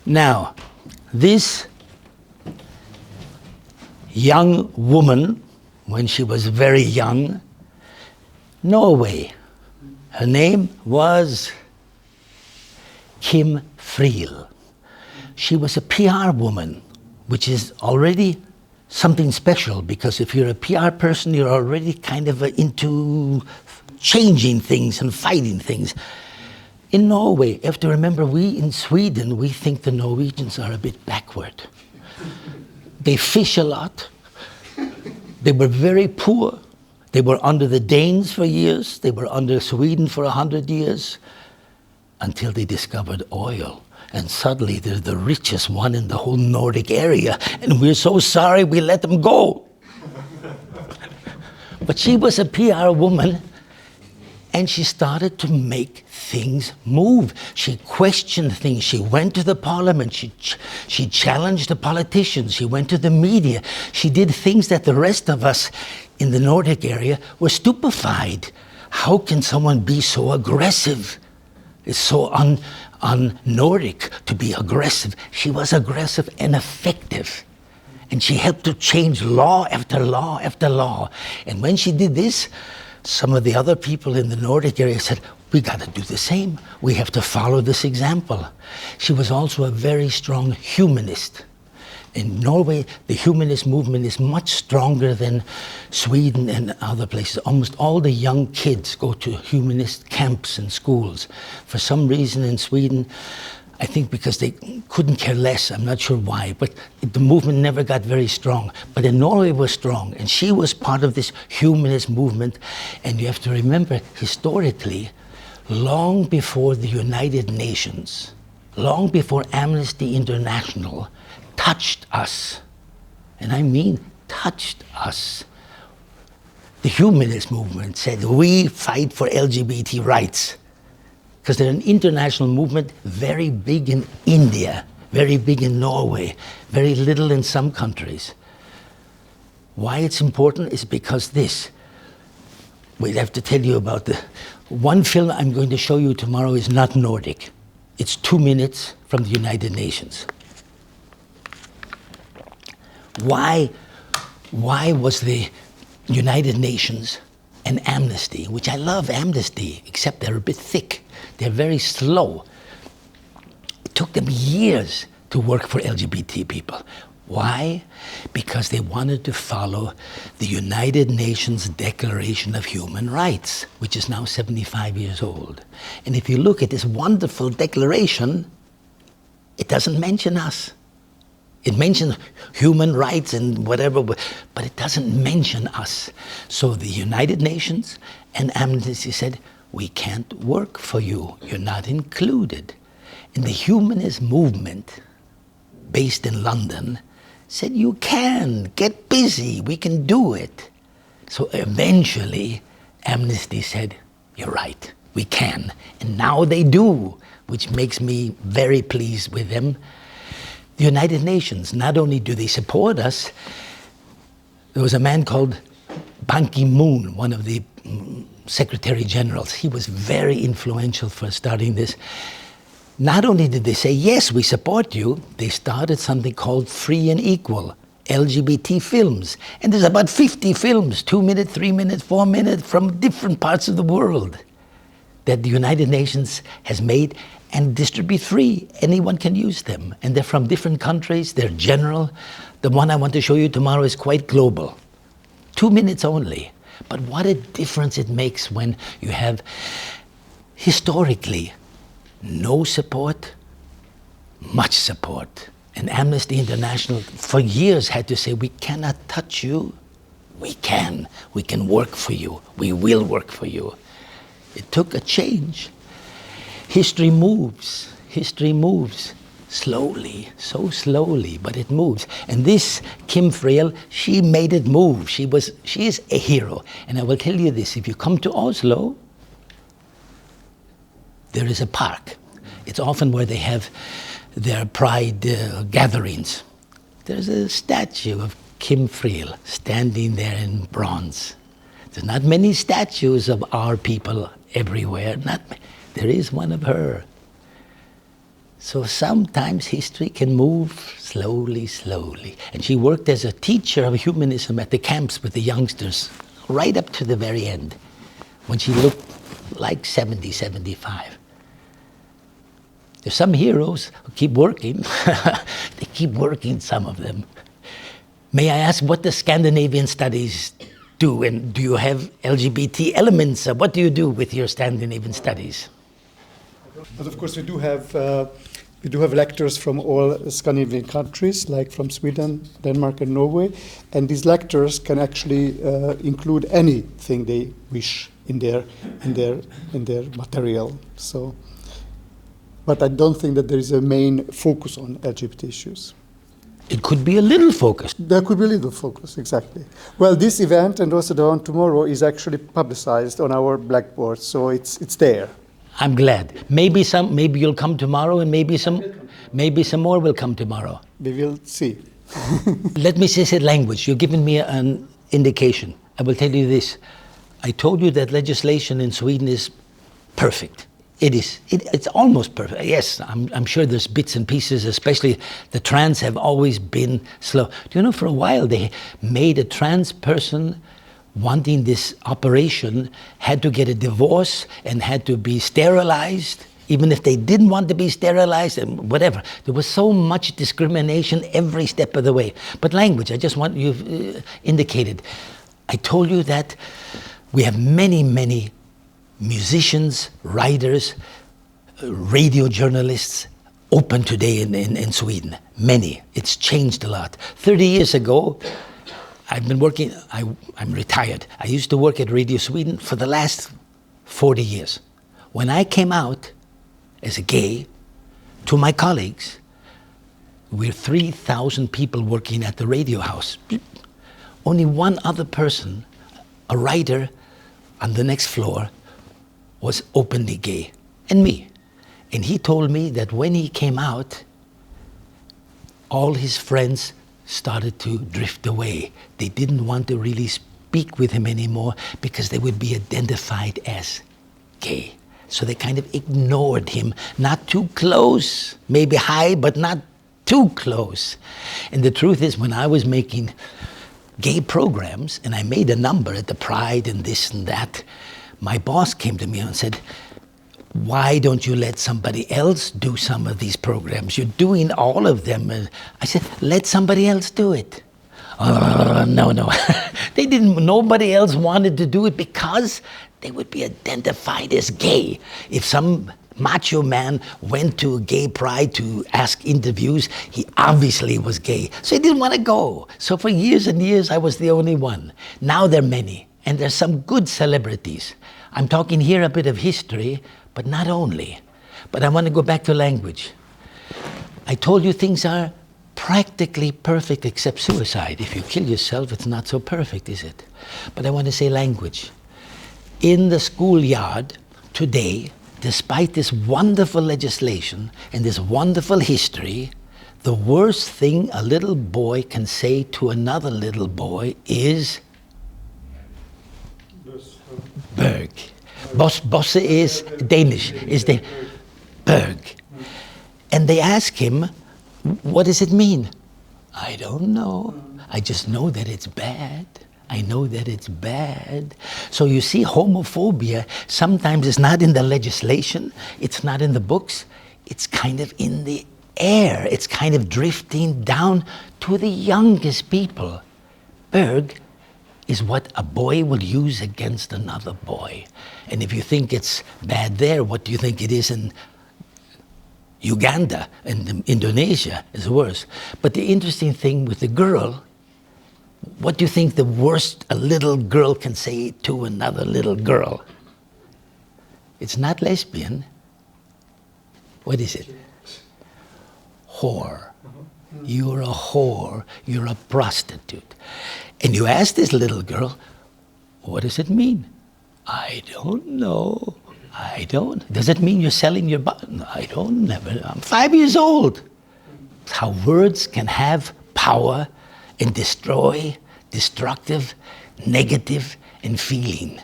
Now, this young woman, when she was very young, Norway, her name was Kim Friel. She was a PR woman, which is already something special, because if you're a PR person, you're already kind of into changing things and fighting things. In Norway, you have to remember, we in Sweden, we think the Norwegians are a bit backward. They fish a lot. They were very poor. They were under the Danes for years. They were under Sweden for 100 years, until they discovered oil. And suddenly they're the richest one in the whole Nordic area. And we're so sorry we let them go. But she was a PR woman, and she started to make things move. She questioned things. She went to the parliament. She challenged the politicians. She went to the media. She did things that the rest of us in the Nordic area were stupefied. How can someone be so aggressive? It's so un-Nordic to be aggressive. She was aggressive and effective. And she helped to change law after law after law. And when she did this, some of the other people in the Nordic area said, we got to do the same. We have to follow this example. She was also a very strong humanist. In Norway, the humanist movement is much stronger than Sweden and other places. Almost all the young kids go to humanist camps and schools. For some reason in Sweden, I think because they couldn't care less, I'm not sure why, but the movement never got very strong. But in Norway it was strong, and she was part of this humanist movement. And you have to remember, historically, long before the United Nations, long before Amnesty International touched us, and I mean touched us, the humanist movement said, we fight for LGBT rights. Because they're an international movement, very big in India, very big in Norway, very little in some countries. Why it's important is because this. We'll have to tell you about the one film I'm going to show you tomorrow is not Nordic. It's 2 minutes from the United Nations. Why was the United Nations and Amnesty, which I love Amnesty, except they're a bit thick. They're very slow. It took them years to work for LGBT people. Why? Because they wanted to follow the United Nations Declaration of Human Rights, which is now 75 years old. And if you look at this wonderful declaration, it doesn't mention us. It mentions human rights and whatever, but it doesn't mention us. So the United Nations and Amnesty said, we can't work for you. You're not included. And the humanist movement, based in London, said, you can, get busy, we can do it. So eventually, Amnesty said, you're right, we can. And now they do, which makes me very pleased with them. The United Nations, not only do they support us, there was a man called Ban Ki-moon, one of the Secretary Generals. He was very influential for starting this. Not only did they say, yes, we support you, they started something called Free and Equal LGBT films. And there's about 50 films, 2 minute, 3 minute, 4 minute, from different parts of the world that the United Nations has made and distribute free. Anyone can use them. And they're from different countries, they're general. The one I want to show you tomorrow is quite global. 2 minutes only. But what a difference it makes when you have, historically, no support, much support. And Amnesty International for years had to say, we cannot touch you. We can work for you. We will work for you. It took a change. History moves slowly, so slowly, but it moves. And this Kim Friel, she made it move. She is a hero. And I will tell you this, if you come to Oslo, there is a park. It's often where they have their pride gatherings. There's a statue of Kim Friel standing there in bronze. There's not many statues of our people everywhere. There is one of her. So sometimes history can move slowly, slowly. And she worked as a teacher of humanism at the camps with the youngsters, right up to the very end, when she looked like 70, 75. There's some heroes who keep working. They keep working, some of them. May I ask what the Scandinavian studies do? And do you have LGBT elements? What do you do with your Scandinavian studies? But of course, we do have lectures from all Scandinavian countries, like from Sweden, Denmark, and Norway. And these lectures can actually include anything they wish in their material. So, but I don't think that there is a main focus on LGBT issues. It could be a little focus. There could be a little focus, exactly. Well, this event and also the one tomorrow is actually publicized on our Blackboard, so it's there. I'm glad. Maybe you'll come tomorrow, and maybe some more will come tomorrow. We will see. Let me say language. You've given me an indication. I will tell you this. I told you that legislation in Sweden is perfect. It is. It's almost perfect. Yes, I'm sure there's bits and pieces, especially the trans have always been slow. Do you know, for a while they made a trans person wanting this operation had to get a divorce and had to be sterilized even if they didn't want to be sterilized and whatever. There was so much discrimination every step of the way. But language, I just want you've indicated. I told you that we have many, many musicians, writers, radio journalists open today in Sweden. Many. It's changed a lot. 30 years ago, I've been working, I'm retired. I used to work at Radio Sweden for the last 40 years. When I came out as a gay, to my colleagues, we're 3,000 people working at the radio house. Only one other person, a writer on the next floor, was openly gay, and me. And he told me that when he came out, all his friends started to drift away. They didn't want to really speak with him anymore because they would be identified as gay. So they kind of ignored him, not too close, maybe high, but not too close. And the truth is, when I was making gay programs, and I made a number at the Pride and this and that, my boss came to me and said, why don't you let somebody else do some of these programs? You're doing all of them. I said, let somebody else do it. No. Nobody else wanted to do it because they would be identified as gay. If some macho man went to a gay pride to ask interviews, he obviously was gay. So he didn't want to go. So for years and years, I was the only one. Now there are many, and there's some good celebrities. I'm talking here a bit of history, but not only. But I want to go back to language. I told you things are practically perfect except suicide. If you kill yourself, it's not so perfect, is it? But I want to say language. In the schoolyard today, despite this wonderful legislation and this wonderful history, the worst thing a little boy can say to another little boy is Berg. Bosse is Danish, Berg. And they ask him, what does it mean? I don't know. I just know that it's bad. I know that it's bad. So you see, homophobia sometimes is not in the legislation, it's not in the books, it's kind of in the air. It's kind of drifting down to the youngest people. Berg is what a boy will use against another boy. And if you think it's bad there, what do you think it is in Uganda and Indonesia? Is worse. But the interesting thing with the girl, what do you think the worst a little girl can say to another little girl? It's not lesbian. What is it? Whore. You're a whore. You're a prostitute. And you ask this little girl, what does it mean? I don't know. I don't. Does it mean you're selling your body? I don't. Never. I'm 5 years old. How words can have power and destroy, destructive, negative, and feeling.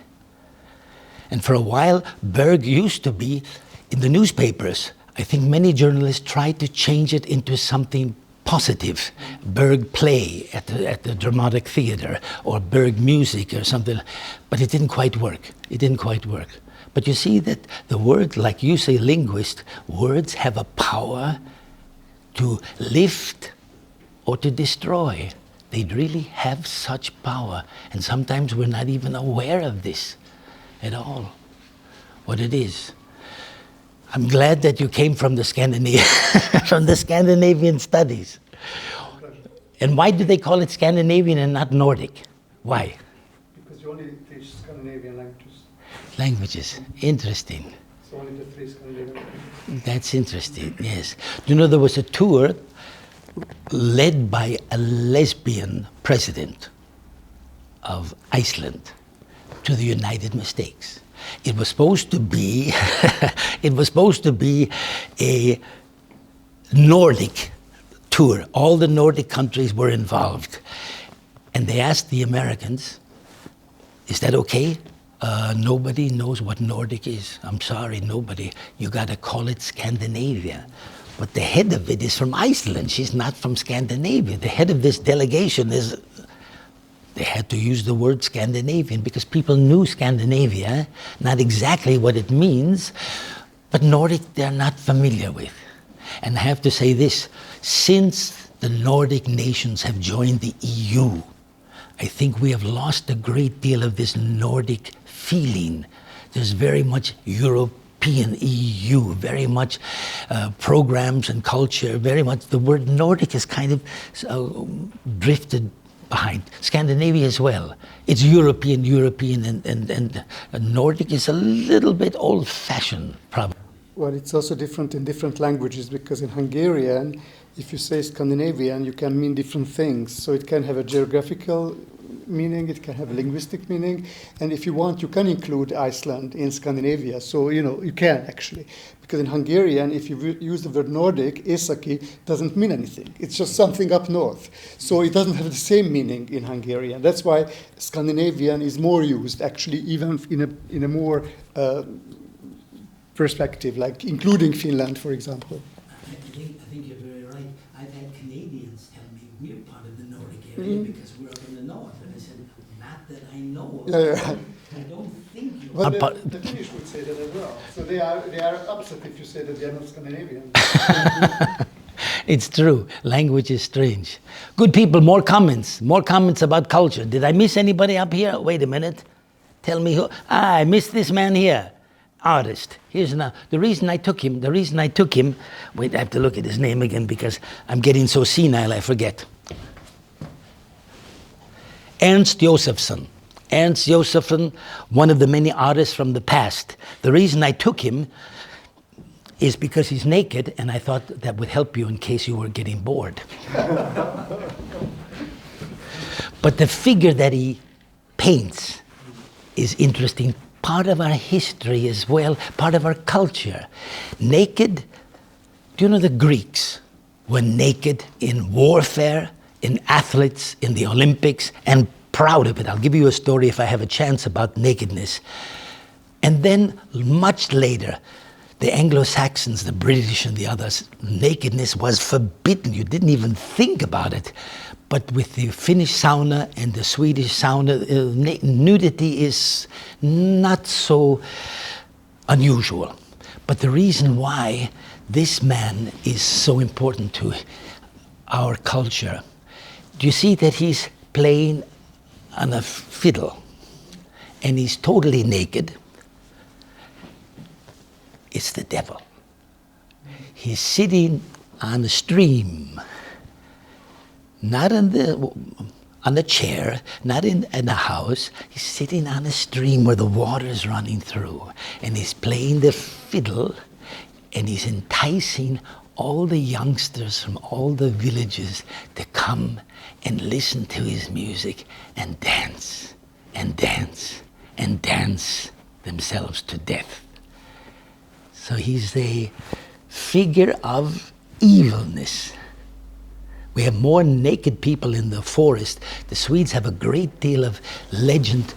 And for a while, Berg used to be in the newspapers. I think many journalists tried to change it into something positive. Berg play at the dramatic theater, or Berg music or something. But it didn't quite work. It didn't quite work. But you see that the word, like you say, linguist, words have a power to lift or to destroy. They really have such power. And sometimes we're not even aware of this at all, what it is. I'm glad that you came from the Scandinavian studies. And why do they call it Scandinavian and not Nordic? Why? Because you only teach Scandinavian languages. Interesting. So only the 3 Scandinavian languages. That's interesting, yes. Do you know there was a tour led by a lesbian president of Iceland to the United States. It was supposed to be a Nordic tour. All the Nordic countries were involved. And they asked the Americans, is that okay? Nobody knows what Nordic is. I'm sorry, nobody. You got to call it Scandinavia. But the head of it is from Iceland. She's not from Scandinavia. The head of this delegation is... They had to use the word Scandinavian because people knew Scandinavia, not exactly what it means, But Nordic, they're not familiar with. And I have to say this, since the Nordic nations have joined the EU, I think we have lost a great deal of this Nordic feeling. There's very much European EU, very much programs and culture, very much the word Nordic is kind of drifted behind. Scandinavia as well. It's European, and Nordic is a little bit old-fashioned, probably. Well, it's also different in different languages, because in Hungarian, if you say Scandinavian, you can mean different things. So it can have a geographical meaning, it can have a linguistic meaning, and if you want, you can include Iceland in Scandinavia. So, you can actually. Because in Hungarian, if you use the word Nordic, Északi doesn't mean anything. It's just something up north. So it doesn't have the same meaning in Hungarian. That's why Scandinavian is more used, actually, even in a more perspective, like including Finland, for example. I think you're very right. I've had Canadians tell me we're part of the Nordic area because we're up in the north. And I said, not that I know of. Yeah. I don't think you But the Finnish would say that as well. So they are upset if you say that they are not Scandinavian. It's true. Language is strange. Good people, more comments about culture. Did I miss anybody up here? Wait a minute. Tell me who. I missed this man here. Artist. Here's now. The reason I took him, wait, I have to look at his name again because I'm getting so senile I forget. Ernst Josephson. Ernst Josephson, one of the many artists from the past. The reason I took him is because he's naked, and I thought that would help you in case you were getting bored. But the figure that he paints is interesting. Part of our history as well, part of our culture. Naked, do you know the Greeks were naked in warfare, in athletes, in the Olympics, and proud of it. I'll give you a story if I have a chance about nakedness. And then much later, the Anglo-Saxons, the British and the others, nakedness was forbidden. You didn't even think about it. But with the Finnish sauna and the Swedish sauna, nudity is not so unusual. But the reason why this man is so important to our culture, do you see that he's playing on a fiddle and he's totally naked? It's the devil. He's sitting on a stream. Not on the chair, not in a house. He's sitting on a stream where the water is running through. And he's playing the fiddle, and he's enticing all the youngsters from all the villages to come and listen to his music and dance, and dance, and dance themselves to death. So he's a figure of evilness. We have more naked people in the forest. The Swedes have a great deal of legend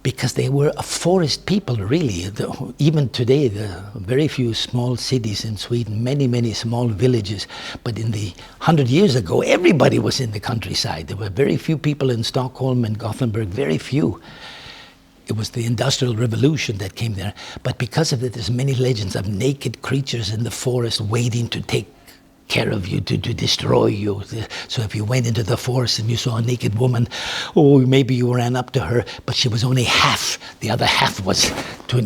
because they were a forest people, really. Even today, there are very few small cities in Sweden, many small villages. But in the 100 years ago, everybody was in the countryside. There were very few people in Stockholm and Gothenburg, very few. It was the Industrial Revolution that came there. But because of it, there's many legends of naked creatures in the forest waiting to take care of you, to destroy you. So if you went into the forest and you saw a naked woman, maybe you ran up to her, but she was only half. The other half was to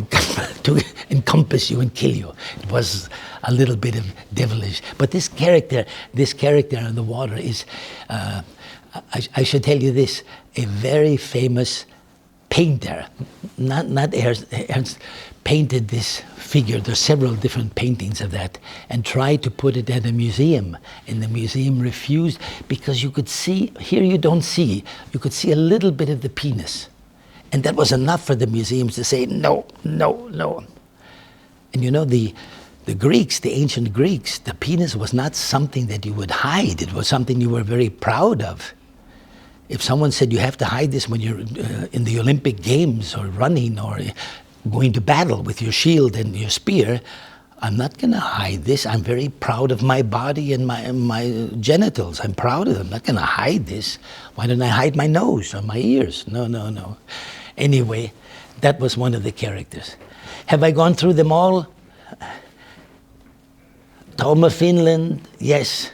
encompass you and kill you. It was a little bit of devilish. But this character in the water is, I should tell you this, a very famous painter, not Ernst, painted this figure. There's several different paintings of that, and tried to put it at a museum, and the museum refused because you could see, here you don't see, you could see a little bit of the penis. And that was enough for the museums to say, no. And you know, the Greeks, the ancient Greeks, the penis was not something that you would hide. It was something you were very proud of. If someone said you have to hide this when you're in the Olympic Games or running or going to battle with your shield and your spear, I'm not going to hide this. I'm very proud of my body and my genitals. I'm proud of them. I'm not going to hide this. Why don't I hide my nose or my ears? No. Anyway, that was one of the characters. Have I gone through them all? Toma, Finland, yes.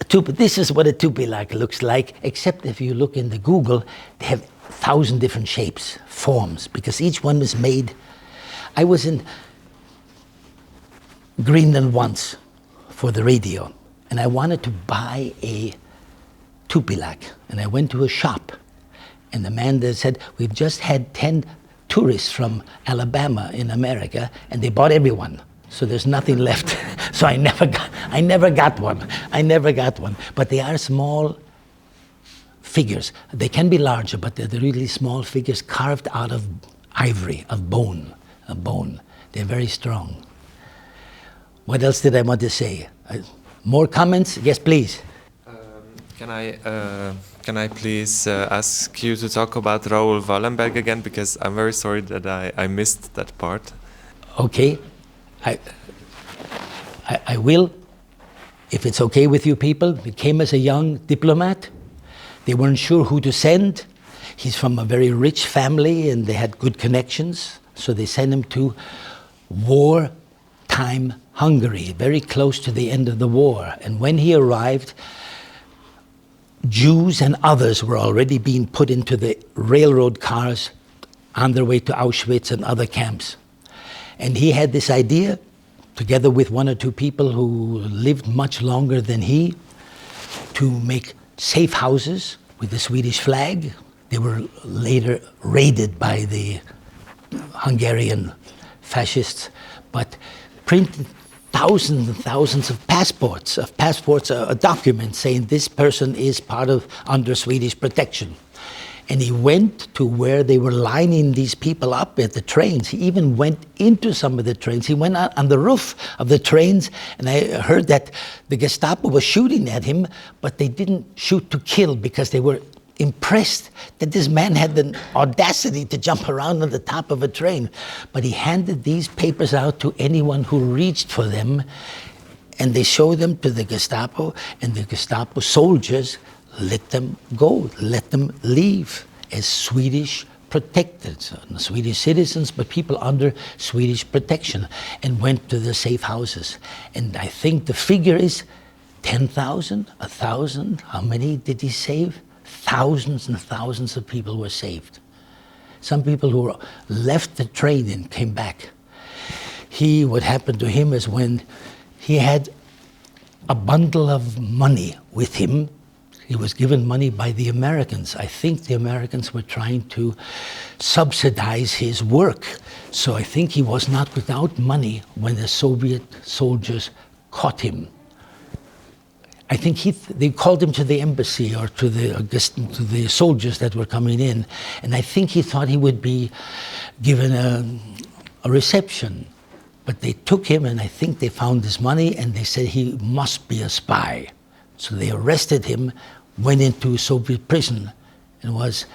This is what a tupilak looks like, except if you look in the Google, they have 1,000 different shapes, forms, because each one is made. I was in Greenland once for the radio, and I wanted to buy a tupilak, and I went to a shop, and the man there said, we've just had 10 tourists from Alabama in America, and they bought everyone. So there's nothing left. So I never got one. I never got one. But they are small figures. They can be larger, but they're the really small figures carved out of ivory, of bone. They're very strong. What else did I want to say? More comments? Yes, please. Can I please ask you to talk about Raoul Wallenberg again, because I'm very sorry that I missed that part. Okay. I will, if it's okay with you people. He came as a young diplomat. They weren't sure who to send. He's from a very rich family and they had good connections. So they sent him to wartime Hungary, very close to the end of the war. And when he arrived, Jews and others were already being put into the railroad cars on their way to Auschwitz and other camps. And he had this idea, together with one or two people who lived much longer than he, to make safe houses with the Swedish flag. They were later raided by the Hungarian fascists, but printed thousands and thousands of passports, documents saying this person is under Swedish protection. And he went to where they were lining these people up at the trains. He even went into some of the trains. He went out on the roof of the trains, and I heard that the Gestapo was shooting at him, but they didn't shoot to kill because they were impressed that this man had the audacity to jump around on the top of a train. But he handed these papers out to anyone who reached for them, and they showed them to the Gestapo, and the Gestapo soldiers let them go, let them leave as Swedish protected, so not Swedish citizens, but people under Swedish protection, and went to the safe houses. And I think the figure is 10,000, 1,000. How many did he save? Thousands and thousands of people were saved. Some people who left the train and came back. What happened to him is when he had a bundle of money with him, he was given money by the Americans. I think the Americans were trying to subsidize his work. So I think he was not without money when the Soviet soldiers caught him. I think they called him to the embassy or to the soldiers that were coming in. And I think he thought he would be given a reception. But they took him, and I think they found his money, and they said he must be a spy. So they arrested him, went into Soviet prison, and was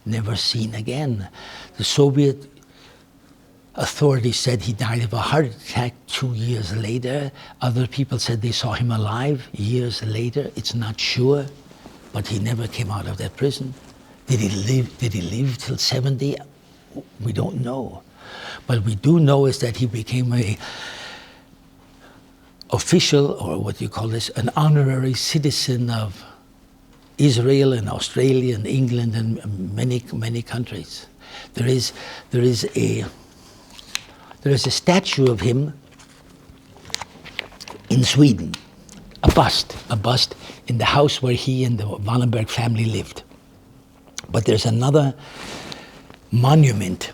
never seen again. The Soviet authorities said he died of a heart attack 2 years later. Other people said they saw him alive years later. It's not sure, but he never came out of that prison. Did he live till 70? We don't know. But we do know is that he became a official, or what you call this, an honorary citizen of Israel and Australia and England and many countries. There is a statue of him in Sweden, a bust in the house where he and the Wallenberg family lived. But there's another monument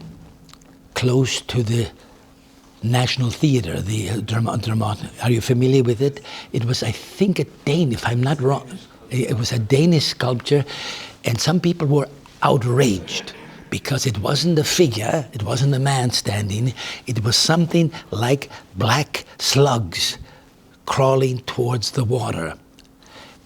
close to the National Theatre, the Dramat. Are you familiar with it? It was, I think, a Dane, if I'm not wrong. It was a Danish sculpture, and some people were outraged because it wasn't a figure, it wasn't a man standing, it was something like black slugs crawling towards the water.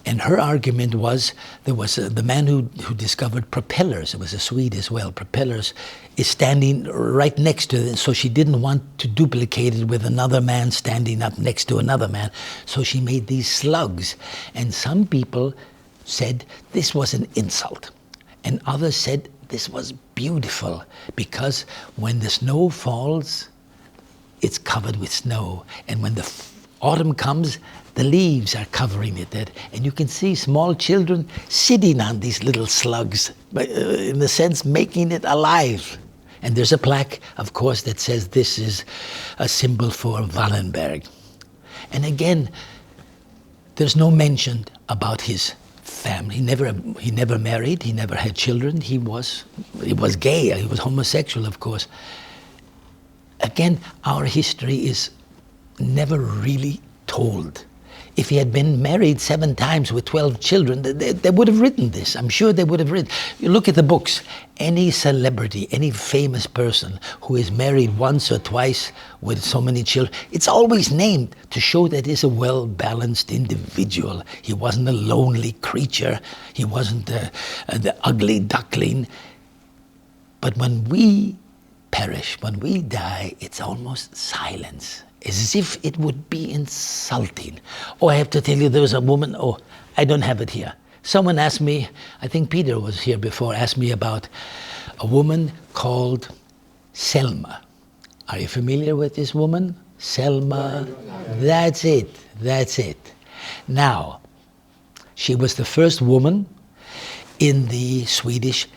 And her argument was, there was the man who discovered propellers, it was a Swede as well, propellers, is standing right next to it, so she didn't want to duplicate it with another man standing up next to another man, so she made these slugs. And some people said this was an insult, and others said this was beautiful, because when the snow falls, it's covered with snow, and when the autumn comes, the leaves are covering it, and you can see small children sitting on these little slugs, in a sense making it alive. And there's a plaque, of course, that says this is a symbol for Wallenberg. And again, there's no mention about his family. He never married, he never had children, he was gay, he was homosexual, of course. Again, our history is never really told. If he had been married 7 times with 12 children, they would have written this. I'm sure they would have written. You look at the books, any celebrity, any famous person who is married once or twice with so many children, it's always named to show that he's a well-balanced individual. He wasn't a lonely creature. He wasn't the ugly duckling. But when we perish, when we die, it's almost silence, as if it would be insulting. Oh, I have to tell you, there was a woman, oh, I don't have it here. Someone asked me, I think Peter was here before, asked me about a woman called Selma. Are you familiar with this woman? Selma, that's it. Now, she was the first woman in the Swedish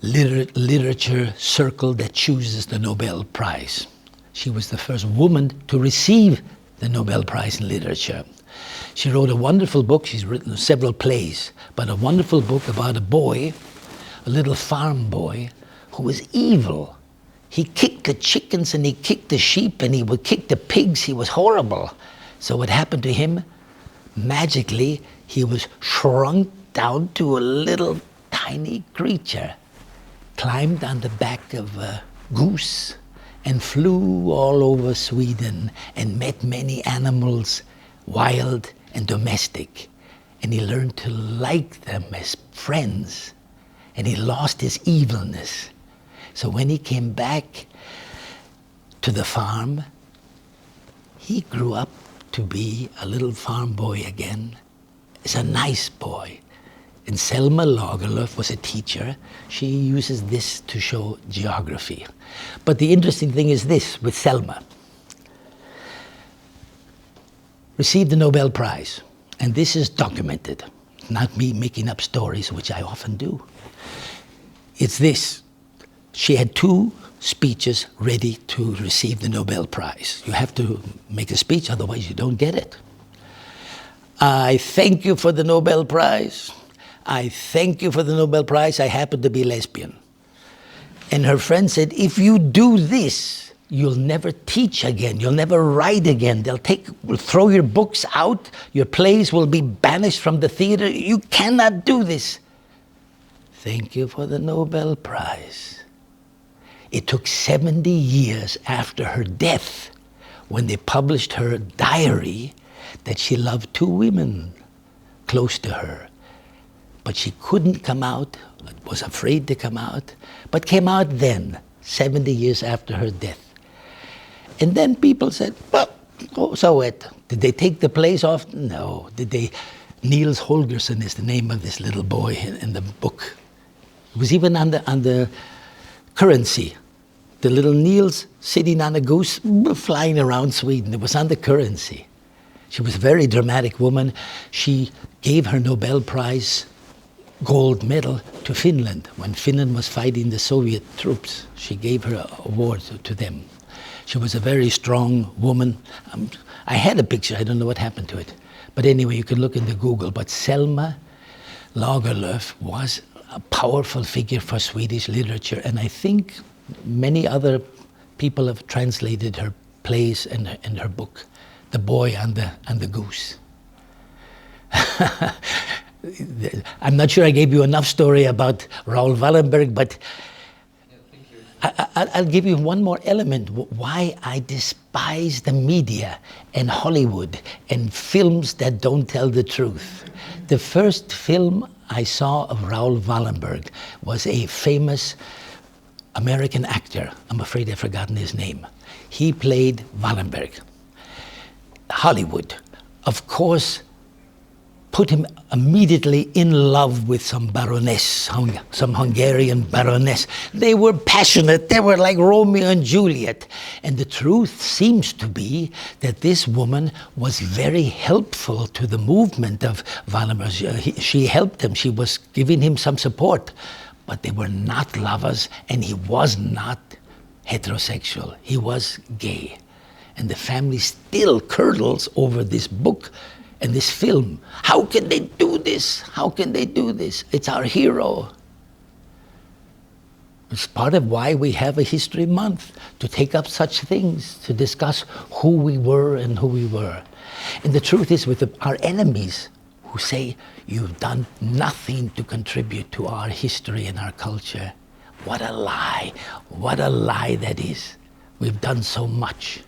literature circle that chooses the Nobel Prize. She was the first woman to receive the Nobel Prize in literature. She wrote a wonderful book. She's written several plays, but a wonderful book about a boy, a little farm boy, who was evil. He kicked the chickens and he kicked the sheep and he would kick the pigs. He was horrible. So what happened to him? Magically, he was shrunk down to a little tiny creature, climbed on the back of a goose and flew all over Sweden and met many animals, wild and domestic. And he learned to like them as friends. And he lost his evilness. So when he came back to the farm, he grew up to be a little farm boy again. He's a nice boy. And Selma Lagerlöf was a teacher. She uses this to show geography. But the interesting thing is this with Selma. Received the Nobel Prize. And this is documented. Not me making up stories, which I often do. It's this. She had 2 speeches ready to receive the Nobel Prize. You have to make a speech, otherwise you don't get it. I thank you for the Nobel Prize. I thank you for the Nobel Prize. I happen to be lesbian. And her friend said, if you do this, you'll never teach again. You'll never write again. Will throw your books out. Your plays will be banished from the theater. You cannot do this. Thank you for the Nobel Prize. It took 70 years after her death, when they published her diary, that she loved 2 women close to her. But she couldn't come out, was afraid to come out, but came out then, 70 years after her death. And then people said, well, oh, so what? Did they take the plays off? No. Did they? Niels Holgersson is the name of this little boy in the book. It was even on the currency. The little Niels sitting on a goose, flying around Sweden. It was on the currency. She was a very dramatic woman. She gave her Nobel Prize gold medal to Finland. When Finland was fighting the Soviet troops, she gave her award to them. She was a very strong woman. I had a picture, I don't know what happened to it. But anyway, you can look into Google. But Selma Lagerlöf was a powerful figure for Swedish literature, and I think many other people have translated her plays and her book, The Boy and the Goose. I'm not sure I gave you enough story about Raoul Wallenberg, but I'll give you one more element why I despise the media and Hollywood and films that don't tell the truth. The first film I saw of Raoul Wallenberg was a famous American actor. I'm afraid I've forgotten his name. He played Wallenberg. Hollywood, of course, put him immediately in love with some baroness, some Hungarian baroness. They were passionate. They were like Romeo and Juliet. And the truth seems to be that this woman was very helpful to the movement of Wallambert. She helped him. She was giving him some support. But they were not lovers, and he was not heterosexual. He was gay. And the family still curdles over this book and this film. How can they do this? How can they do this? It's our hero. It's part of why we have a History Month, to take up such things, to discuss who we were and who we were. And the truth is, with our enemies who say, you've done nothing to contribute to our history and our culture. What a lie. What a lie that is. We've done so much.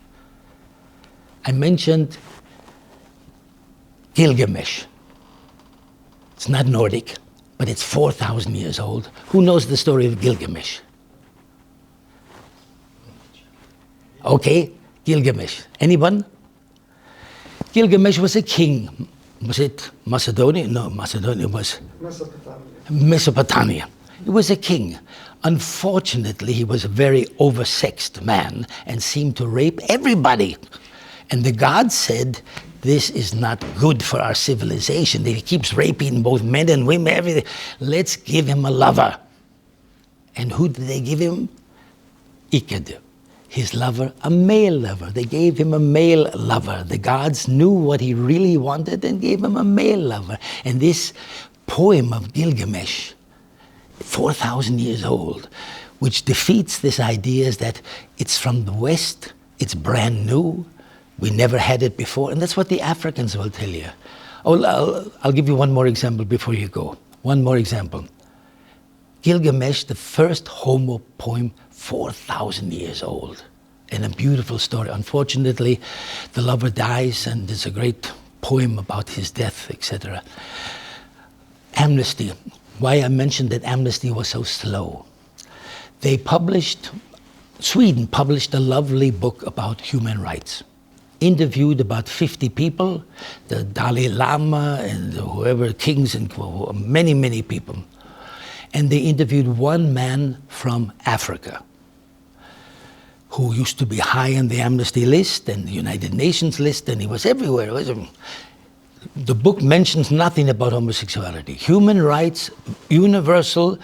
I mentioned Gilgamesh. It's not Nordic, but it's 4,000 years old. Who knows the story of Gilgamesh? Okay, Gilgamesh. Anyone? Gilgamesh was a king. Was it Macedonia? No, Macedonia was Mesopotamia. He was a king. Unfortunately, he was a very oversexed man and seemed to rape everybody. And the gods said, this is not good for our civilization. He keeps raping both men and women, everything. Let's give him a lover. And who did they give him? Iked, his lover, a male lover. They gave him a male lover. The gods knew what he really wanted and gave him a male lover. And this poem of Gilgamesh, 4,000 years old, which defeats this idea is that it's from the West, it's brand new, we never had it before, and that's what the Africans will tell you. Oh, I'll give you one more example before you go. One more example. Gilgamesh, the first Homo poem, 4,000 years old, and a beautiful story. Unfortunately, the lover dies, and there's a great poem about his death, etc. Amnesty. Why I mentioned that amnesty was so slow. Sweden published a lovely book about human rights. Interviewed about 50 people, the Dalai Lama and whoever, kings and many, many people. And they interviewed one man from Africa who used to be high on the Amnesty list and the United Nations list, and he was everywhere. The book mentions nothing about homosexuality. Human rights, universal,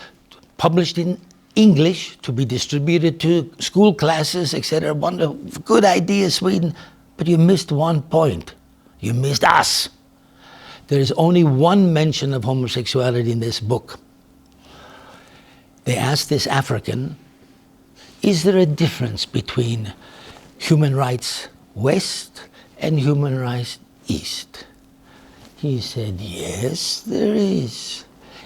published in English to be distributed to school classes, etc. Wonderful, good idea, Sweden. But you missed one point. You missed us. There is only one mention of homosexuality in this book. They asked this African, is there a difference between human rights West and human rights East? He said, yes, there is.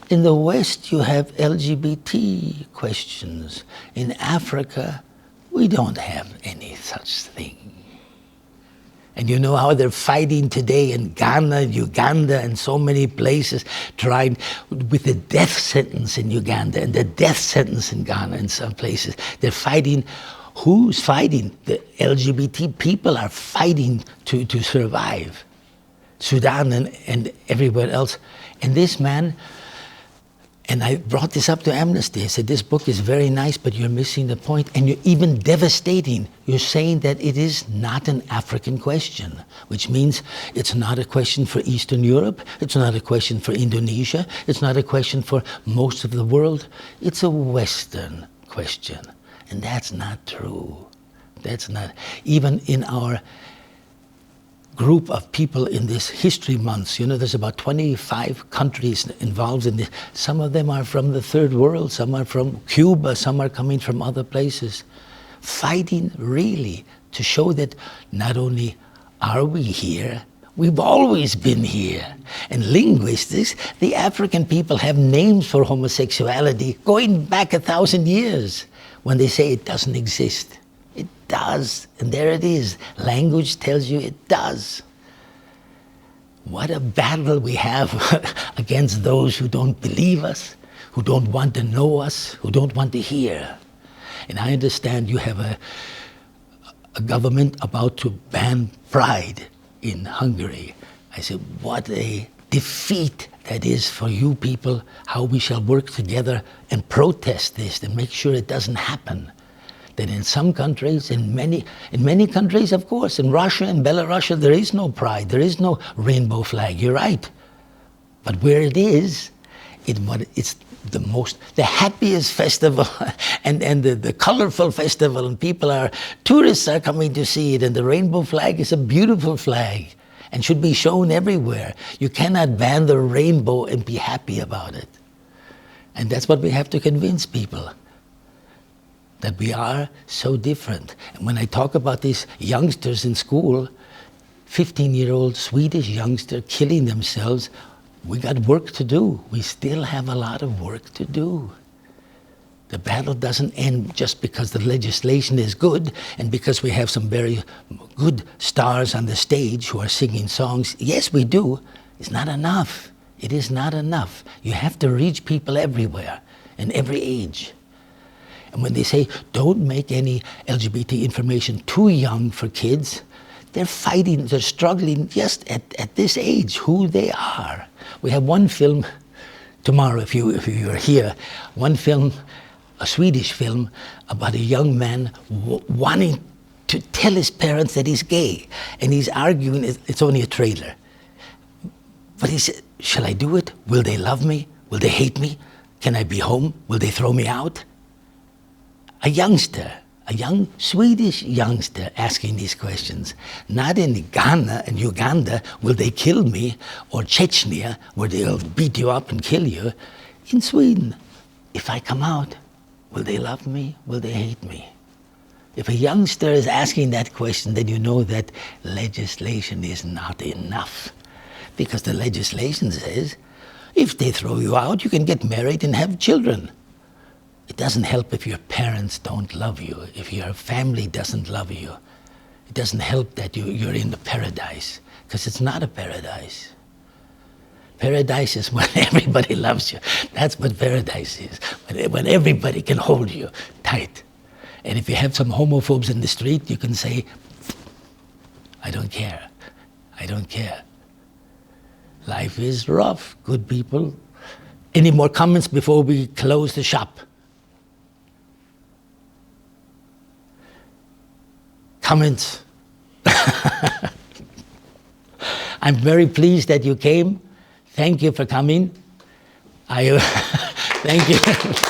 In the West, you have LGBT questions. In Africa, we don't have any such thing. And you know how they're fighting today in Ghana, Uganda, and so many places, trying with the death sentence in Uganda and the death sentence in Ghana in some places. They're fighting. Who's fighting? The LGBT people are fighting to survive. Sudan and everywhere else. And this man, and I brought this up to Amnesty. I said, this book is very nice, but you're missing the point, and you're even devastating. You're saying that it is not an African question, which means it's not a question for Eastern Europe, it's not a question for Indonesia, it's not a question for most of the world. It's a Western question, and that's not true. That's not, even in our group of people in this History Months. You know, there's about 25 countries involved in this. Some of them are from the Third World, some are from Cuba, some are coming from other places. Fighting really to show that not only are we here, we've always been here. And linguistics, the African people have names for homosexuality going back 1,000 years when they say it doesn't exist. It does, and there it is. Language tells you it does. What a battle we have against those who don't believe us, who don't want to know us, who don't want to hear. And I understand you have a government about to ban pride in Hungary. I said, what a defeat that is for you people, how we shall work together and protest this and make sure it doesn't happen. That in some countries, in many countries, of course, in Russia and Belarus, there is no pride, there is no rainbow flag, you're right. But where it is, it's the happiest festival and the colorful festival, and tourists are coming to see it, and the rainbow flag is a beautiful flag and should be shown everywhere. You cannot ban the rainbow and be happy about it. And that's what we have to convince people, that we are so different. And when I talk about these youngsters in school, 15-year-old Swedish youngster killing themselves, we got work to do. We still have a lot of work to do. The battle doesn't end just because the legislation is good and because we have some very good stars on the stage who are singing songs. Yes, we do. It's not enough. It is not enough. You have to reach people everywhere, in every age. And when they say, don't make any LGBT information too young for kids, they're fighting, they're struggling just at this age, who they are. We have one film tomorrow, if you're here, one film, a Swedish film about a young man wanting to tell his parents that he's gay. And he's arguing, it's only a trailer. But he said, shall I do it? Will they love me? Will they hate me? Can I be home? Will they throw me out? A youngster, a young Swedish youngster asking these questions. Not in Ghana and Uganda, will they kill me? Or Chechnya, where they'll beat you up and kill you. In Sweden, if I come out, will they love me? Will they hate me? If a youngster is asking that question, then you know that legislation is not enough. Because the legislation says, if they throw you out, you can get married and have children. It doesn't help if your parents don't love you, if your family doesn't love you. It doesn't help that you're in the paradise, because it's not a paradise. Paradise is when everybody loves you. That's what paradise is, when everybody can hold you tight. And if you have some homophobes in the street, you can say, I don't care, I don't care. Life is rough, good people. Any more comments before we close the shop? Comments? I'm very pleased that you came. Thank you for coming. Thank you.